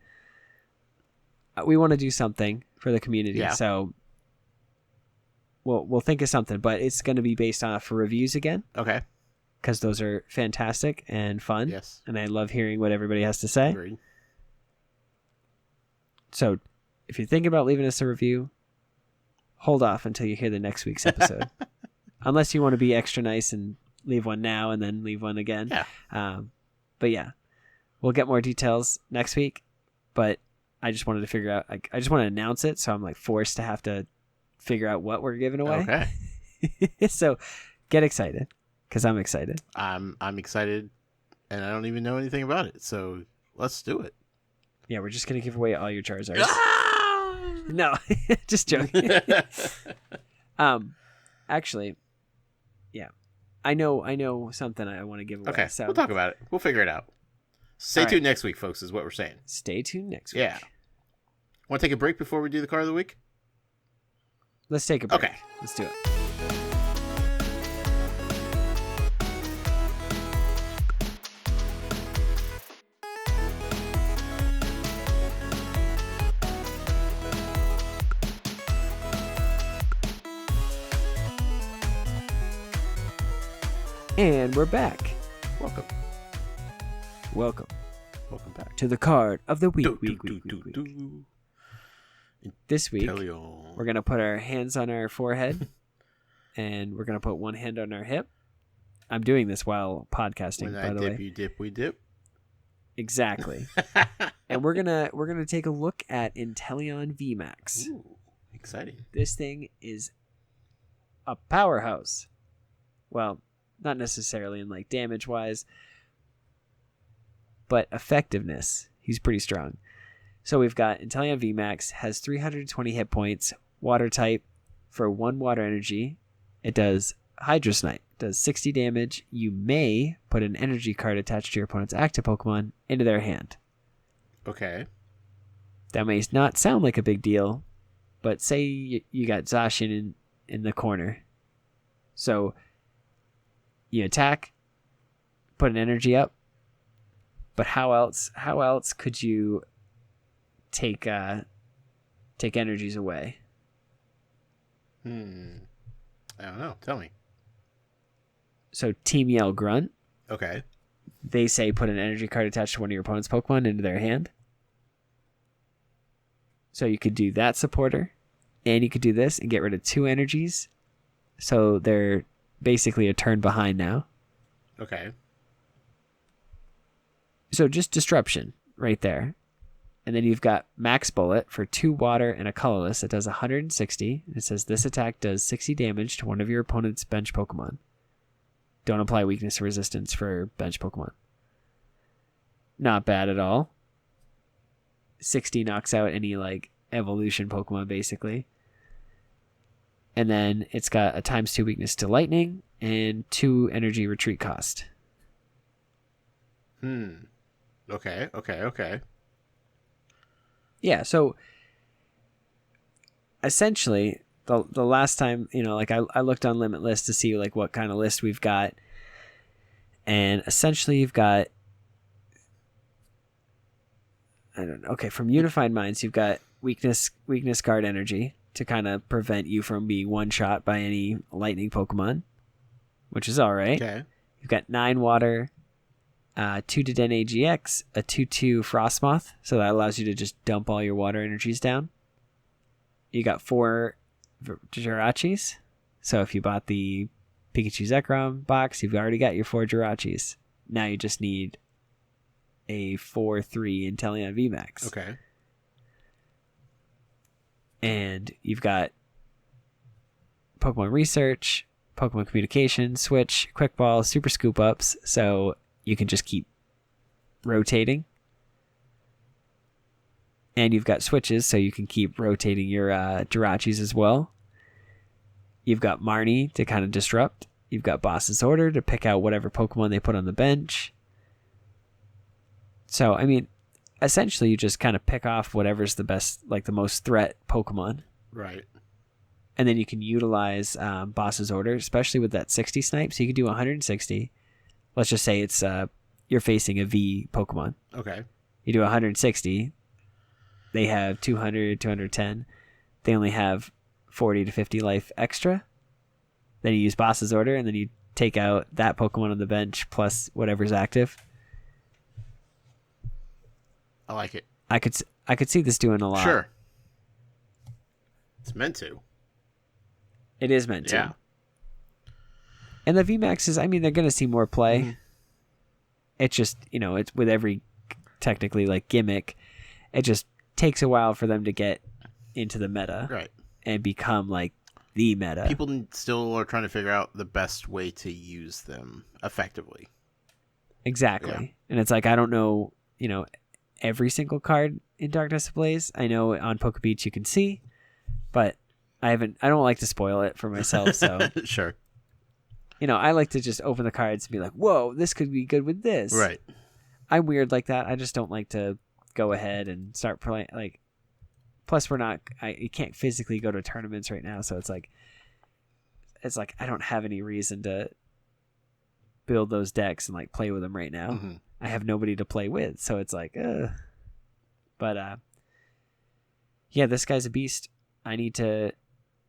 we want to do something for the community. Yeah. So we'll think of something, but it's going to be based off reviews again. Okay. Because those are fantastic and fun. Yes. And I love hearing what everybody has to say. Agreed. So if you're thinking about leaving us a review, hold off until you hear the next week's episode. unless you want to be extra nice and leave one now and then leave one again. Yeah. But yeah, we'll get more details next week. But I just wanted to figure out, like, I just want to announce it, so I'm like forced to have to figure out what we're giving away. Okay. So get excited, because I'm excited. I'm excited, and I don't even know anything about it. So let's do it. Yeah, we're just gonna give away all your Charizards. Ah! No, just joking. Actually, yeah, I know something I want to give away. Okay, so we'll talk about it. We'll figure it out. Stay tuned next week, folks, is what we're saying. Stay tuned next week. Yeah. Want to take a break before we do the card of the week? Let's take a break. Okay. Let's do it. And we're back. Welcome. Welcome back to the card of the week. Week. This week, Inteleon. we're going to put our hands on our forehead and we're going to put one hand on our hip. I'm doing this while podcasting, by the way. You dip, we dip. Exactly. And we're gonna take a look at Inteleon VMAX. Ooh, exciting. This thing is a powerhouse. Well, not necessarily in like damage wise, but effectiveness. He's pretty strong. So we've got Inteleon VMAX, has 320 hit points, water type. For 1 water energy, it does Hydro Snipe, does 60 damage. You may put an energy card attached to your opponent's active Pokemon into their hand. Okay. That may not sound like a big deal, but say you got Zacian in the corner. So you attack, put an energy up, but how else could you take energies away? I don't know. Tell me. So Team Yell Grunt. Okay. They say put an energy card attached to one of your opponent's Pokemon into their hand. So you could do that supporter, and you could do this and get rid of 2 energies. So they're basically a turn behind now. Okay. So just disruption right there. And then you've got Max Bullet for 2 water and a colorless. It does 160. It says this attack does 60 damage to one of your opponent's bench Pokemon. Don't apply weakness or resistance for bench Pokemon. Not bad at all. 60 knocks out any like evolution Pokemon basically. And then it's got a ×2 weakness to lightning and 2 energy retreat cost. Okay. Yeah, so essentially the last time, like I looked on Limitless to see like what kind of list we've got. And essentially you've got, I don't know. Okay, from Unified Minds, you've got weakness guard energy to kind of prevent you from being one-shot by any lightning Pokemon, which is all right. Okay. You've got 9 water, 2 to Den AGX, a 2/2 Frostmoth, so that allows you to just dump all your water energies down. You got 4 Jirachis, so if you bought the Pikachu Zekrom box, you've already got your 4 Jirachis. Now you just need a 4/3 Inteleon VMAX. Okay. And you've got Pokemon Research, Pokemon Communication, Switch, Quick Ball, Super Scoop Ups, so you can just keep rotating. And you've got switches, so you can keep rotating your Jirachis as well. You've got Marnie to kind of disrupt. You've got Boss's Order to pick out whatever Pokemon they put on the bench. So, I mean, essentially you just kind of pick off whatever's the best, like the most threat Pokemon. Right. And then you can utilize Boss's Order, especially with that 60 snipe. So you can do 160. Let's just say it's you're facing a V Pokemon. Okay. You do 160. They have 200, 210. They only have 40 to 50 life extra. Then you use Boss's Order, and then you take out that Pokemon on the bench plus whatever's active. I like it. I could see this doing a lot. Sure. It's meant to. It is meant to. Yeah. And the VMAXs, I mean, they're going to see more play. Mm-hmm. It's just, it's with every technically like gimmick, it just takes a while for them to get into the meta. Right. And become like the meta. People still are trying to figure out the best way to use them effectively. Exactly. Yeah. And it's like, I don't know, every single card in Darkness Ablaze. I know on Pokebeach you can see, but I don't like to spoil it for myself. So sure. I like to just open the cards and be like, whoa, this could be good with this. Right. I'm weird like that. I just don't like to go ahead and start playing. Like, plus you can't physically go to tournaments right now. So it's like I don't have any reason to build those decks and like play with them right now. Mm-hmm. I have nobody to play with. So it's like, but yeah, this guy's a beast. I need to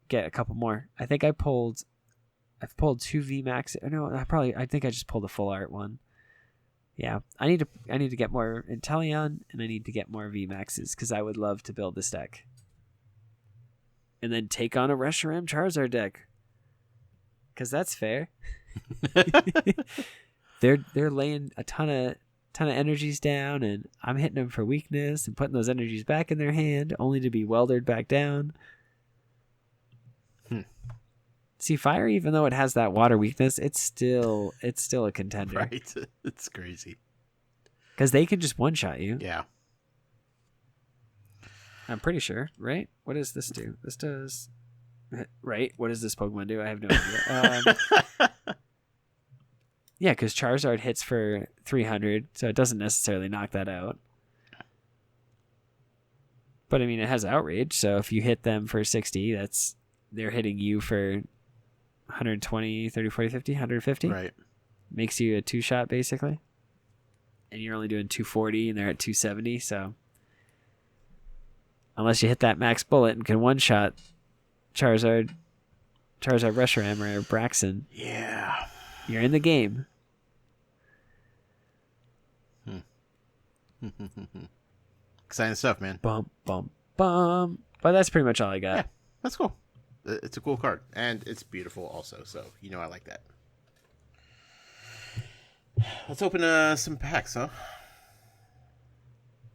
get a couple more. I think I've pulled 2 VMAX. No, I think I just pulled a full art one. Yeah, I need to get more Inteleon, and I need to get more VMAXs because I would love to build this deck. And then take on a Reshiram Charizard deck. Because that's fair. They're laying a ton of energies down, and I'm hitting them for weakness and putting those energies back in their hand, only to be weldered back down. See, fire, even though it has that water weakness, it's still a contender. Right. It's crazy. Because they can just one-shot you. Yeah. I'm pretty sure, right? What does this do? This does... Right? What does this Pokemon do? I have no idea. Yeah, because Charizard hits for 300, so it doesn't necessarily knock that out. But, I mean, it has Outrage, so if you hit them for 60, they're hitting you for 120, 30, 40, 50, 150. Right. Makes you a 2-shot, basically. And you're only doing 240, and they're at 270, so... Unless you hit that max bullet and can one-shot Charizard Reshiram, or Braxton. Yeah. You're in the game. Exciting stuff, man. Bum, bum, bum. But that's pretty much all I got. Yeah, that's cool. It's a cool card. And it's beautiful also, so I like that. Let's open some packs, huh?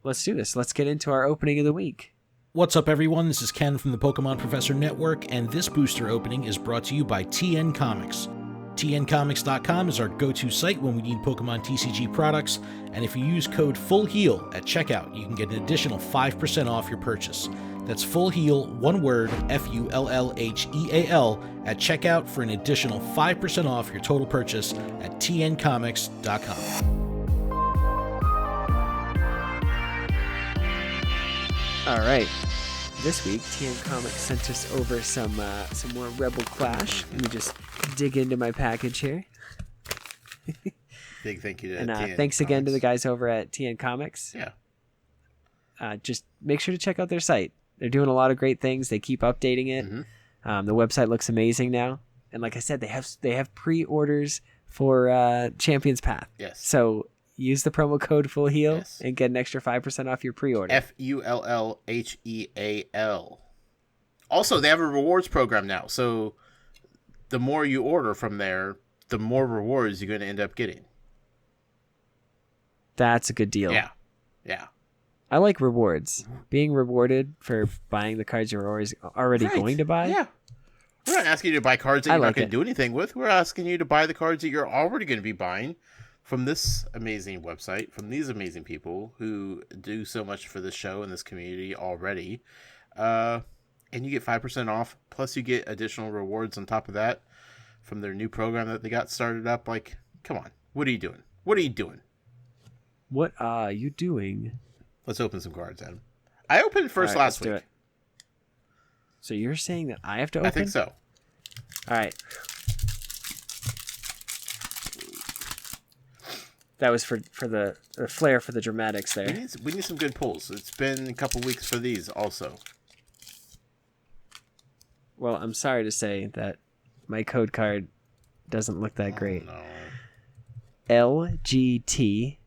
Let's do this. Let's get into our opening of the week. What's up, everyone? This is Ken from the Pokemon Professor Network, and this booster opening is brought to you by TN Comics. TNComics.com is our go-to site when we need Pokemon TCG products, and if you use code FULLHEAL at checkout, you can get an additional 5% off your purchase. That's FULLHEAL, one word, FULLHEAL, at checkout for an additional 5% off your total purchase at TNComics.com. All right. This week, TN Comics sent us over some more Rebel Clash. Let me just dig into my package here. Big thank you to and TN thanks again to the guys over at TN Comics. Yeah. Just make sure to check out their site. They're doing a lot of great things. They keep updating it. Mm-hmm. The website looks amazing now. And like I said, they have pre-orders for Champions Path. Yes. So use the promo code FULLHEAL and get an extra 5% off your pre-order. FULLHEAL. Also, they have a rewards program now. So the more you order from there, the more rewards you're going to end up getting. That's a good deal. Yeah. I like rewards. Being rewarded for buying the cards you're already going to buy. Yeah. We're not asking you to buy cards that you're not going to do anything with. We're asking you to buy the cards that you're already going to be buying from this amazing website, from these amazing people who do so much for this show and this community already. And you get 5% off, plus you get additional rewards on top of that from their new program that they got started up. Like, come on. What are you doing? What are you doing? Let's open some cards, Adam. I opened first last week. So you're saying that I have to open? I think so. All right. That was for the flair for the dramatics there. We need some good pulls. It's been a couple weeks for these also. Well, I'm sorry to say that my code card doesn't look that great. No. LGTGZB9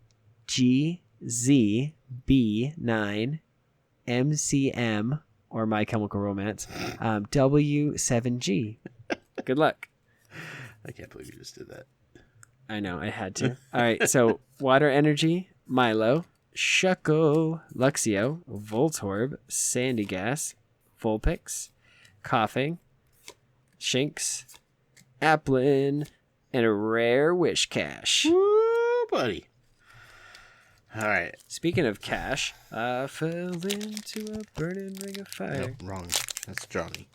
MCM, or My Chemical Romance, W7G. Good luck. I can't believe you just did that. I know, I had to. All right, so Water Energy, Milo, Shuckle, Luxio, Voltorb, Sandy Gas, Vulpix, Coughing, Shinx, Applin, and a rare Wishcash. Woo, buddy. All right. Speaking of cash, I fell into a burning ring of fire. Nope, wrong. That's Johnny.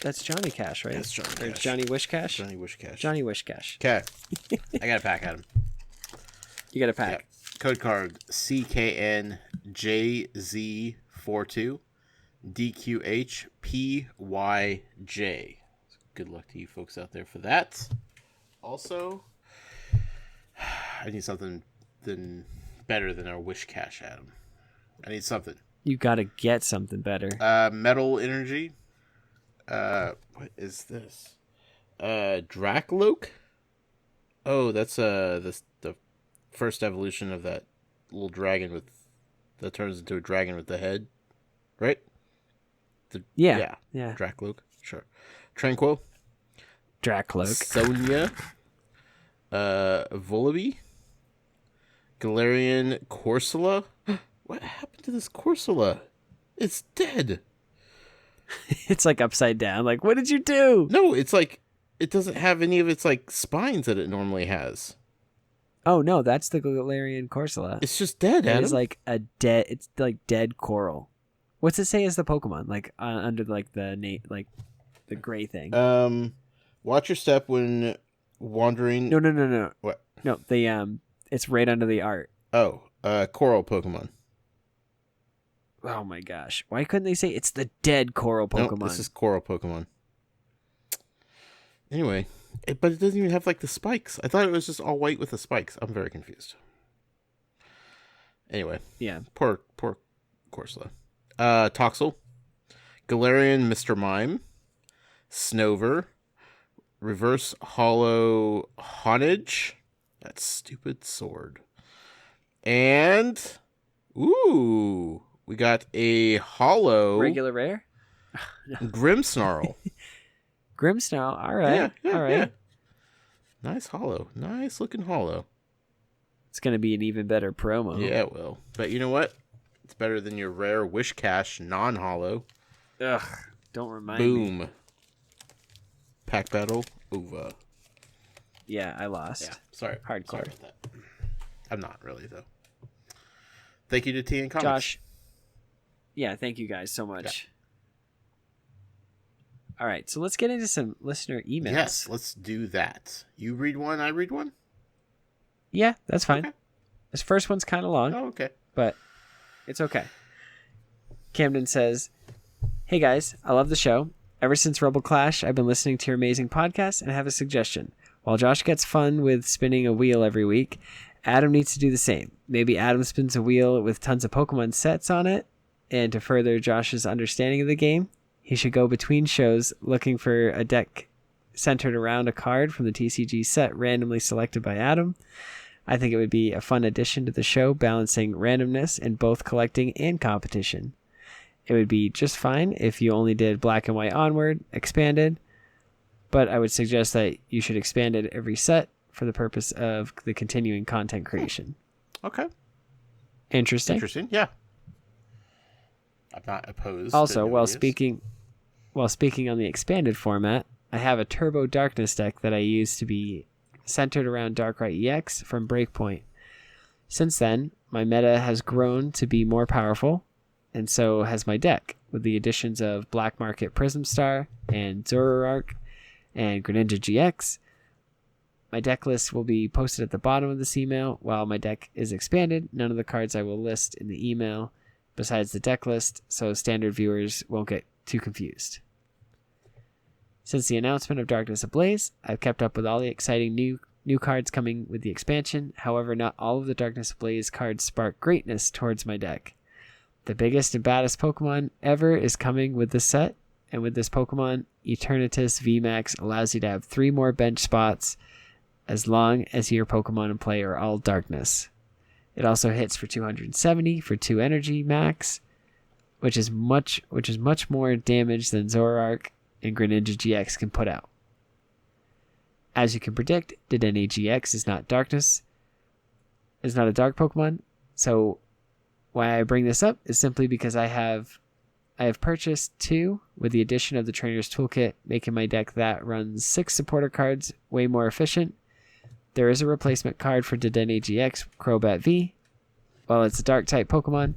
That's Johnny Cash, right? That's Johnny Or Cash. Johnny Wishcash? Johnny Wishcash. Johnny Wishcash. Okay. I got a pack, Adam. You got a pack. Yep. Code card CKNJZ42 DQHPYJ. Good luck to you folks out there for that. Also, I need something better than our Wishcash, Adam. I need something. You got to get something better. Metal Energy. What is this? Dracloak? Oh, that's the first evolution of that little dragon that turns into a dragon with the head, right? Yeah. Dracloak, sure. Tranquil, Dracloak, Sonia, Volibee, Galarian Corsola. What happened to this Corsola? It's dead. It's like upside down. Like, what did you do? No, it's like it doesn't have any of its like spines that it normally has. Oh no, that's the Galarian Corsola. It's just dead, Adam. It's like a dead. It's like dead coral. What's it say as the Pokemon? Like under like the the gray thing. Watch your step when wandering. No. What? No, it's right under the art. Oh, coral Pokemon. Oh my gosh! Why couldn't they say it's the dead coral Pokemon? No, this is coral Pokemon. Anyway, but it doesn't even have like the spikes. I thought it was just all white with the spikes. I'm very confused. Anyway, yeah, poor Corsola. Toxel, Galarian Mr. Mime, Snover, Reverse Hollow Honage. That stupid sword. And ooh, we got a hollow regular rare Grimmsnarl. Grimmsnarl. All right. Yeah, all right. Yeah. Nice hollow. Nice looking hollow. It's going to be an even better promo. Yeah, it will. But you know what? It's better than your rare Wishcash non-hollow. Ugh. Don't remind me. Boom. Pack battle over. Yeah, I lost. Yeah. Sorry. Hardcore. Sorry about that. I'm not really, though. Thank you to TN Comics. Josh. Yeah, thank you guys so much. Yeah. All right, so let's get into some listener emails. Yes, let's do that. You read one, I read one? Yeah, that's fine. Okay. This first one's kind of long. Oh, okay. But it's okay. Camden says, "Hey guys, I love the show. Ever since Rebel Clash, I've been listening to your amazing podcast and have a suggestion. While Josh gets fun with spinning a wheel every week, Adam needs to do the same. Maybe Adam spins a wheel with tons of Pokemon sets on it, and to further Josh's understanding of the game, he should go between shows looking for a deck centered around a card from the TCG set randomly selected by Adam. I think it would be a fun addition to the show, balancing randomness in both collecting and competition. It would be just fine if you only did Black and White Onward, expanded, but I would suggest that you should expand it every set for the purpose of the continuing content creation." Okay. Interesting. Yeah. I'm not opposed. Also, to while speaking on the expanded format, I have a Turbo Darkness deck that I use to be centered around Darkrai EX from Breakpoint. Since then, my meta has grown to be more powerful, and so has my deck, with the additions of Black Market Prism Star and Zoroark and Greninja GX. My deck list will be posted at the bottom of this email. While my deck is expanded, none of the cards I will list in the email besides the deck list, so standard viewers won't get too confused. Since the announcement of Darkness Ablaze, I've kept up with all the exciting new cards coming with the expansion. However, not all of the Darkness Ablaze cards spark greatness towards my deck. The biggest and baddest Pokemon ever is coming with this set, and with this Pokemon, Eternatus VMAX allows you to have 3 more bench spots as long as your Pokemon in play are all darkness. It also hits for 270 for 2 energy max, which is much more damage than Zoroark and Greninja GX can put out. As you can predict, Dedenne GX is not darkness. Is not a dark Pokemon. So why I bring this up is simply because I have purchased 2 with the addition of the Trainer's Toolkit, making my deck that runs 6 supporter cards way more efficient. There is a replacement card for Dedenne GX, Crobat V. While it's a Dark-type Pokemon,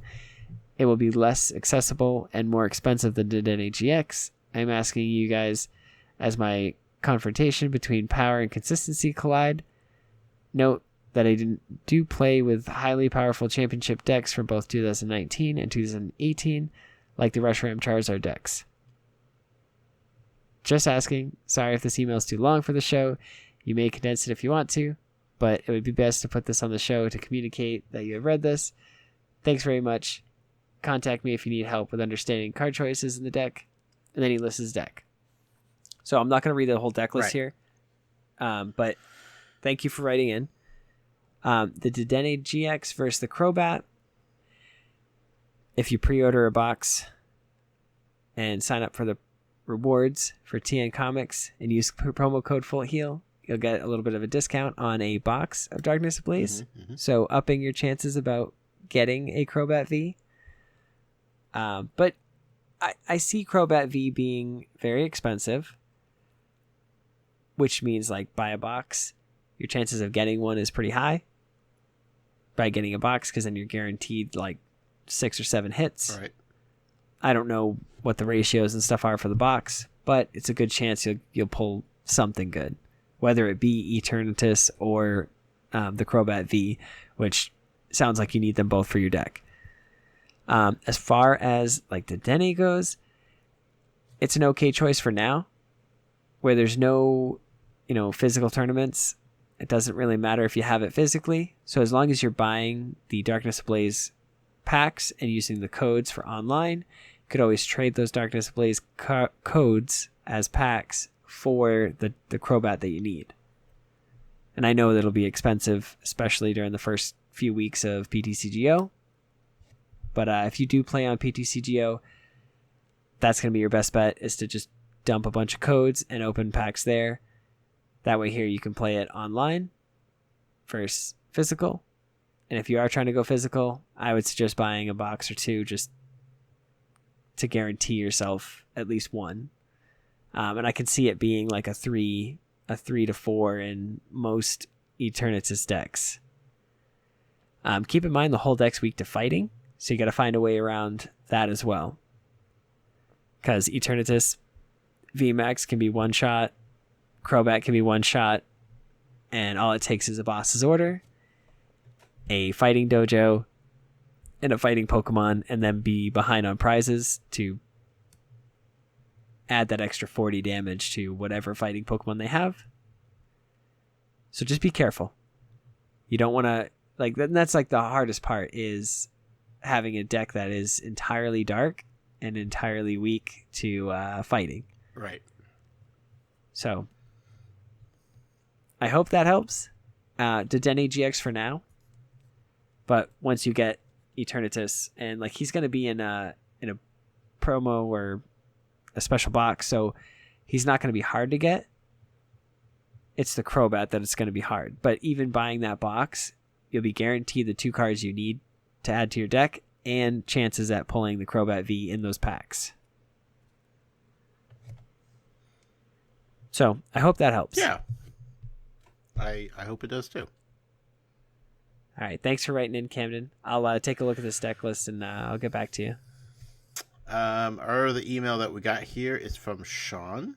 it will be less accessible and more expensive than Dedenne GX. I'm asking you guys, as my confrontation between power and consistency collide, note that I do play with highly powerful championship decks from both 2019 and 2018, like the Reshiram Charizard decks. Just asking. Sorry if this email is too long for the show. You may condense it if you want to, but it would be best to put this on the show to communicate that you have read this. Thanks very much. Contact me if you need help with understanding card choices in the deck. And then he lists his deck. So I'm not going to read the whole deck list here, but thank you for writing in. The Dedenne GX versus the Crobat. If you pre-order a box and sign up for the rewards for TN Comics and use promo code FULLHEAL, you'll get a little bit of a discount on a box of Darkness Ablaze. So upping your chances about getting a Crobat V. But I see Crobat V being very expensive, which means like buy a box. Your chances of getting one is pretty high by getting a box, because then you're guaranteed like 6 or 7 hits. Right. I don't know what the ratios and stuff are for the box, but it's a good chance you'll pull something good, whether it be Eternatus or the Crobat V, which sounds like you need them both for your deck. As far as like the Dedenne goes, it's an okay choice for now, where there's no, physical tournaments. It doesn't really matter if you have it physically. So as long as you're buying the Darkness Ablaze packs and using the codes for online, you could always trade those Darkness Ablaze codes as packs for the Crobat that you need. And I know that it'll be expensive, especially during the first few weeks of PTCGO. But if you do play on PTCGO, that's going to be your best bet, is to just dump a bunch of codes and open packs there. That way here you can play it online versus physical. And if you are trying to go physical, I would suggest buying a box or 2 just to guarantee yourself at least one. And I can see it being like a 3 to 4 in most Eternatus decks. Keep in mind the whole deck's weak to fighting, so you got to find a way around that as well. Because Eternatus VMAX can be one shot, Crobat can be one shot, and all it takes is a boss's order, a fighting dojo, and a fighting Pokemon, and then be behind on prizes to add that extra 40 damage to whatever fighting Pokemon they have. So just be careful. You don't want to, that's like the hardest part, is having a deck that is entirely dark and entirely weak to fighting. Right. So I hope that helps. Dedenne GX for now. But once you get Eternatus, and he's going to be in a promo or a special box, so he's not going to be hard to get. It's the Crobat that it's going to be hard. But even buying that box, you'll be guaranteed the 2 cards you need to add to your deck and chances at pulling the Crobat V in those packs. So I hope that helps. Yeah. I hope it does too. All right. Thanks for writing in, Camden. I'll take a look at this deck list and I'll get back to you. The email that we got here is from Sean.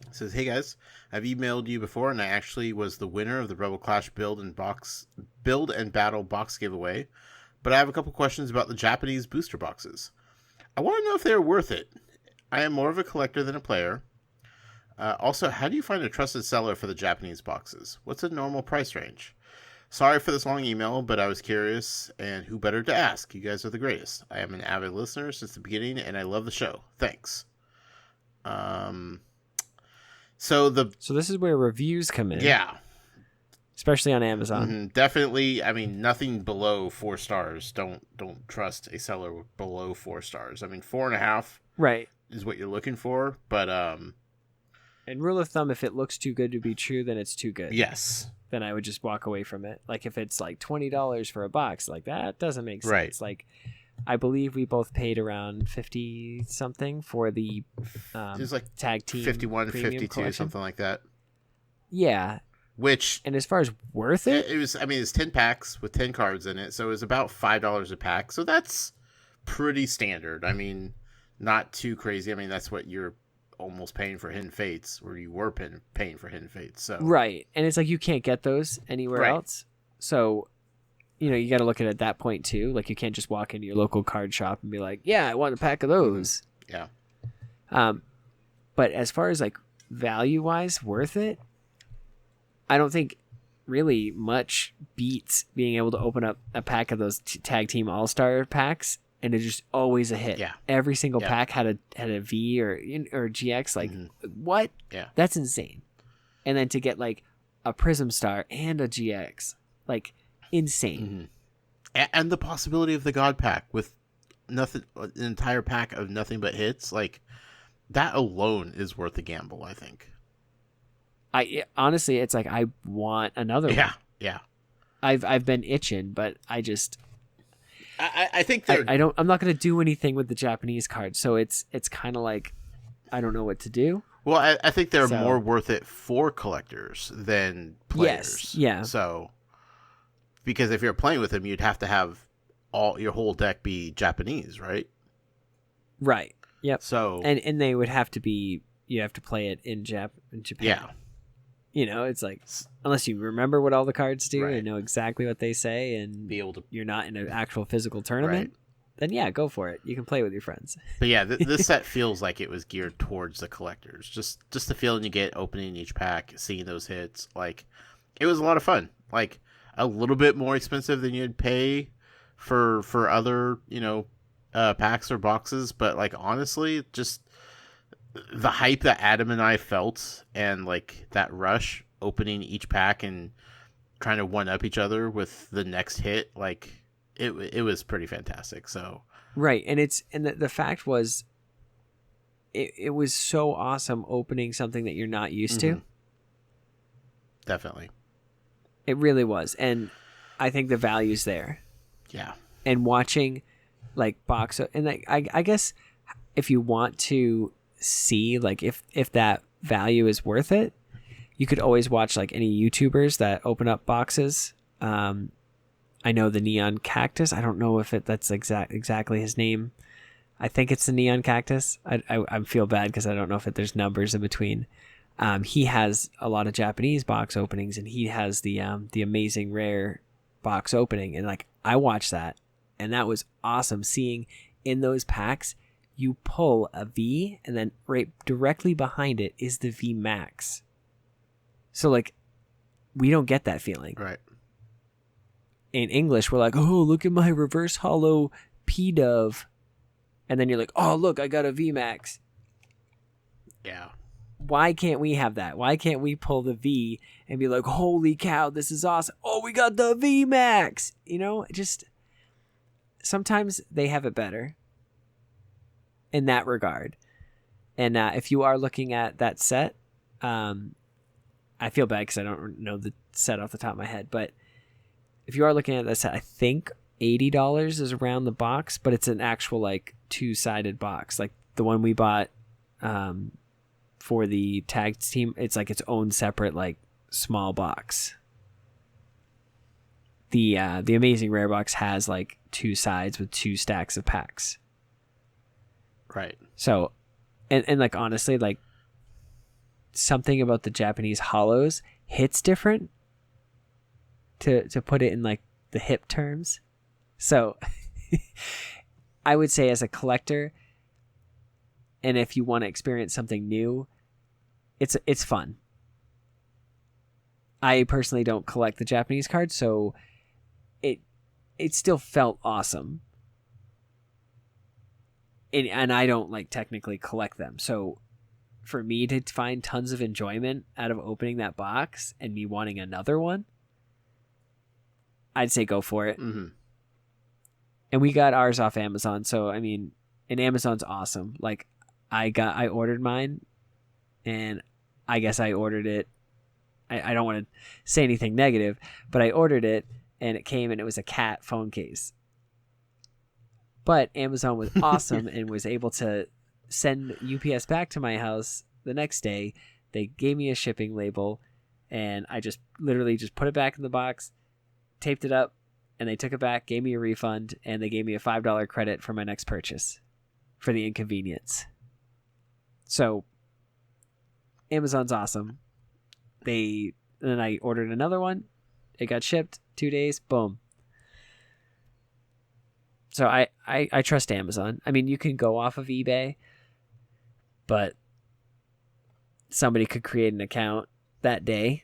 It says, "Hey guys, I've emailed you before, and I actually was the winner of the Rebel Clash build and battle box giveaway. But I have a couple questions about the Japanese booster boxes. I want to know if they're worth it. I am more of a collector than a player. Also, how do you find a trusted seller for the Japanese boxes? What's a normal price range? Sorry for this long email, but I was curious, and who better to ask? You guys are the greatest. I am an avid listener since the beginning, and I love the show. Thanks." So this is where reviews come in. Yeah. Especially on Amazon. Definitely, I mean, nothing below 4 stars. Don't trust a seller below 4 stars. I mean, 4.5 right. is what you're looking for, but And rule of thumb, if it looks too good to be true, then it's too good. Yes. Then I would just walk away from it. Like if it's like $20 for a box, like that doesn't make sense. Right. Like I believe we both paid around 50 something for the it was like tag team 51, premium 52, collection. something like that. Yeah. Which, and as far as worth it, it's 10 packs with 10 cards in it, so it was about $5 a pack. So that's pretty standard. I mean, not too crazy. I mean, that's what you're almost paying for Hidden Fates, or you were paying for Hidden Fates. So right, and it's like you can't get those anywhere else. So, you got to look at it at that point too. Like you can't just walk into your local card shop and be like, "Yeah, I want a pack of those." Yeah. But as far as like value wise, worth it, I don't think really much beats being able to open up a pack of those tag team all-star packs, and it's just always a hit. Yeah. Every single pack had a V or GX. Like what? Yeah. That's insane. And then to get like a Prism Star and a GX, like insane. And the possibility of the God pack with nothing, an entire pack of nothing but hits, like that alone is worth a gamble, I think. Honestly, it's like I want another one. Yeah. I've been itching, but I think I'm not going to do anything with the Japanese cards, so it's kind of like I don't know what to do. Well, I think they're more worth it for collectors than players. Yes, yeah. So because if you're playing with them, you'd have to have your whole deck be Japanese, right? Right. Yep. So and they would have to be, you have to play it in Japan. Yeah. It's like, unless you remember what all the cards do Right. and know exactly what they say and be able to, you're not in an actual physical tournament, then yeah, go for it. You can play with your friends. But yeah, this set feels like it was geared towards the collectors. Just the feeling you get opening each pack, seeing those hits. Like, it was a lot of fun. Like, a little bit more expensive than you'd pay for other, packs or boxes. But, like, honestly, just the hype that Adam and I felt and, like, that rush opening each pack and trying to one-up each other with the next hit, like, it was pretty fantastic. So right, and the fact was, it was so awesome opening something that you're not used to. Definitely, it really was, and I think the value's there. Yeah, and watching like box and like I guess if you want to see like if that value is worth it, you could always watch like any YouTubers that open up boxes. I know the Neon Cactus. I don't know if that's exactly his name. I think it's the Neon Cactus. I feel bad because I don't know if there's numbers in between. He has a lot of Japanese box openings, and he has the Amazing Rare box opening, and like I watched that, and that was awesome. Seeing in those packs, you pull a V, and then right directly behind it is the VMAX. So like, we don't get that feeling. Right. In English, we're like, oh, look at my reverse hollow P-Dove. And then you're like, oh, look, I got a VMAX. Yeah. Why can't we have that? Why can't we pull the V and be like, holy cow, this is awesome. Oh, we got the VMAX. Just sometimes they have it better in that regard. And if you are looking at that set, I feel bad because I don't know the set off the top of my head, but if you are looking at that set, I think $80 is around the box, but it's an actual like two-sided box. Like the one we bought for the tag team, it's like its own separate like small box. The Amazing Rare box has like two sides with two stacks of packs. Right. So, and like honestly, like something about the Japanese hollows hits different. To put it in like the hip terms. So I would say as a collector, and if you want to experience something new, it's fun. I personally don't collect the Japanese cards, so it still felt awesome. And I don't like technically collect them. So for me to find tons of enjoyment out of opening that box and me wanting another one, I'd say go for it. Mm-hmm. And we got ours off Amazon. So, I mean, and Amazon's awesome. Like I ordered mine and I guess I ordered it. I don't want to say anything negative, but I ordered it and it came and it was a cat phone case. But Amazon was awesome and was able to send UPS back to my house the next day. They gave me a shipping label and I just literally just put it back in the box, taped it up, and they took it back, gave me a refund, and they gave me a $5 credit for my next purchase for the inconvenience. So Amazon's awesome. Then I ordered another one. It got shipped 2 days. Boom. So I trust Amazon. I mean, you can go off of eBay, but somebody could create an account that day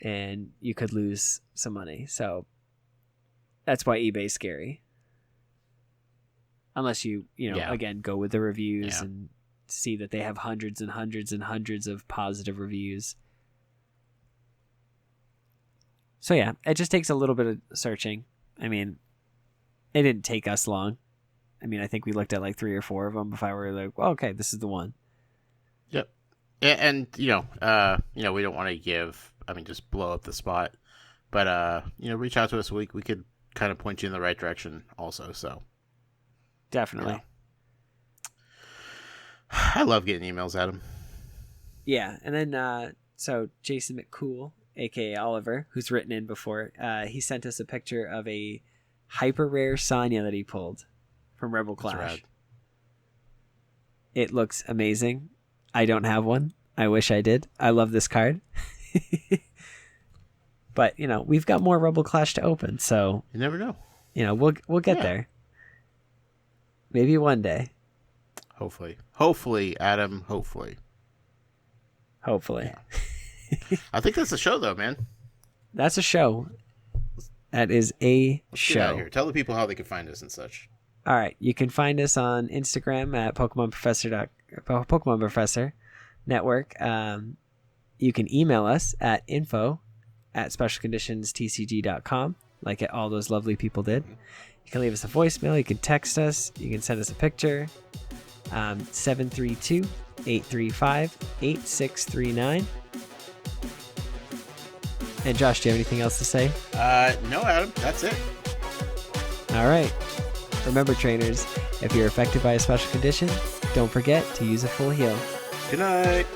and you could lose some money. So that's why eBay's scary. Unless you again, go with the reviews and see that they have hundreds and hundreds and hundreds of positive reviews. So yeah, it just takes a little bit of searching. I mean, it didn't take us long. I mean, I think we looked at like 3 or 4 of them before we were like, well, okay, this is the one. Yep. And we don't want to just blow up the spot, but reach out to us. We could kind of point you in the right direction also. So definitely. I love getting emails, Adam. Yeah. And then, so Jason McCool, aka Oliver, who's written in before, he sent us a picture of a hyper rare Sonya that he pulled from Rebel Clash. It looks amazing. I don't have one. I wish I did. I love this card. But we've got more Rebel Clash to open, so you never know. We'll get there. Maybe one day. Hopefully, Adam. Hopefully. Yeah. I think that's a show, though, man. That's a show. That is a show. Get out of here. Tell the people how they can find us and such. All right. You can find us on Instagram at Pokemon Professor Network. You can email us at info@specialconditionstcg.com, like all those lovely people did. You can leave us a voicemail. You can text us. You can send us a picture. 732-835-8639. And Josh, do you have anything else to say? No, Adam. That's it. All right. Remember, trainers, if you're affected by a special condition, don't forget to use a full heal. Good night.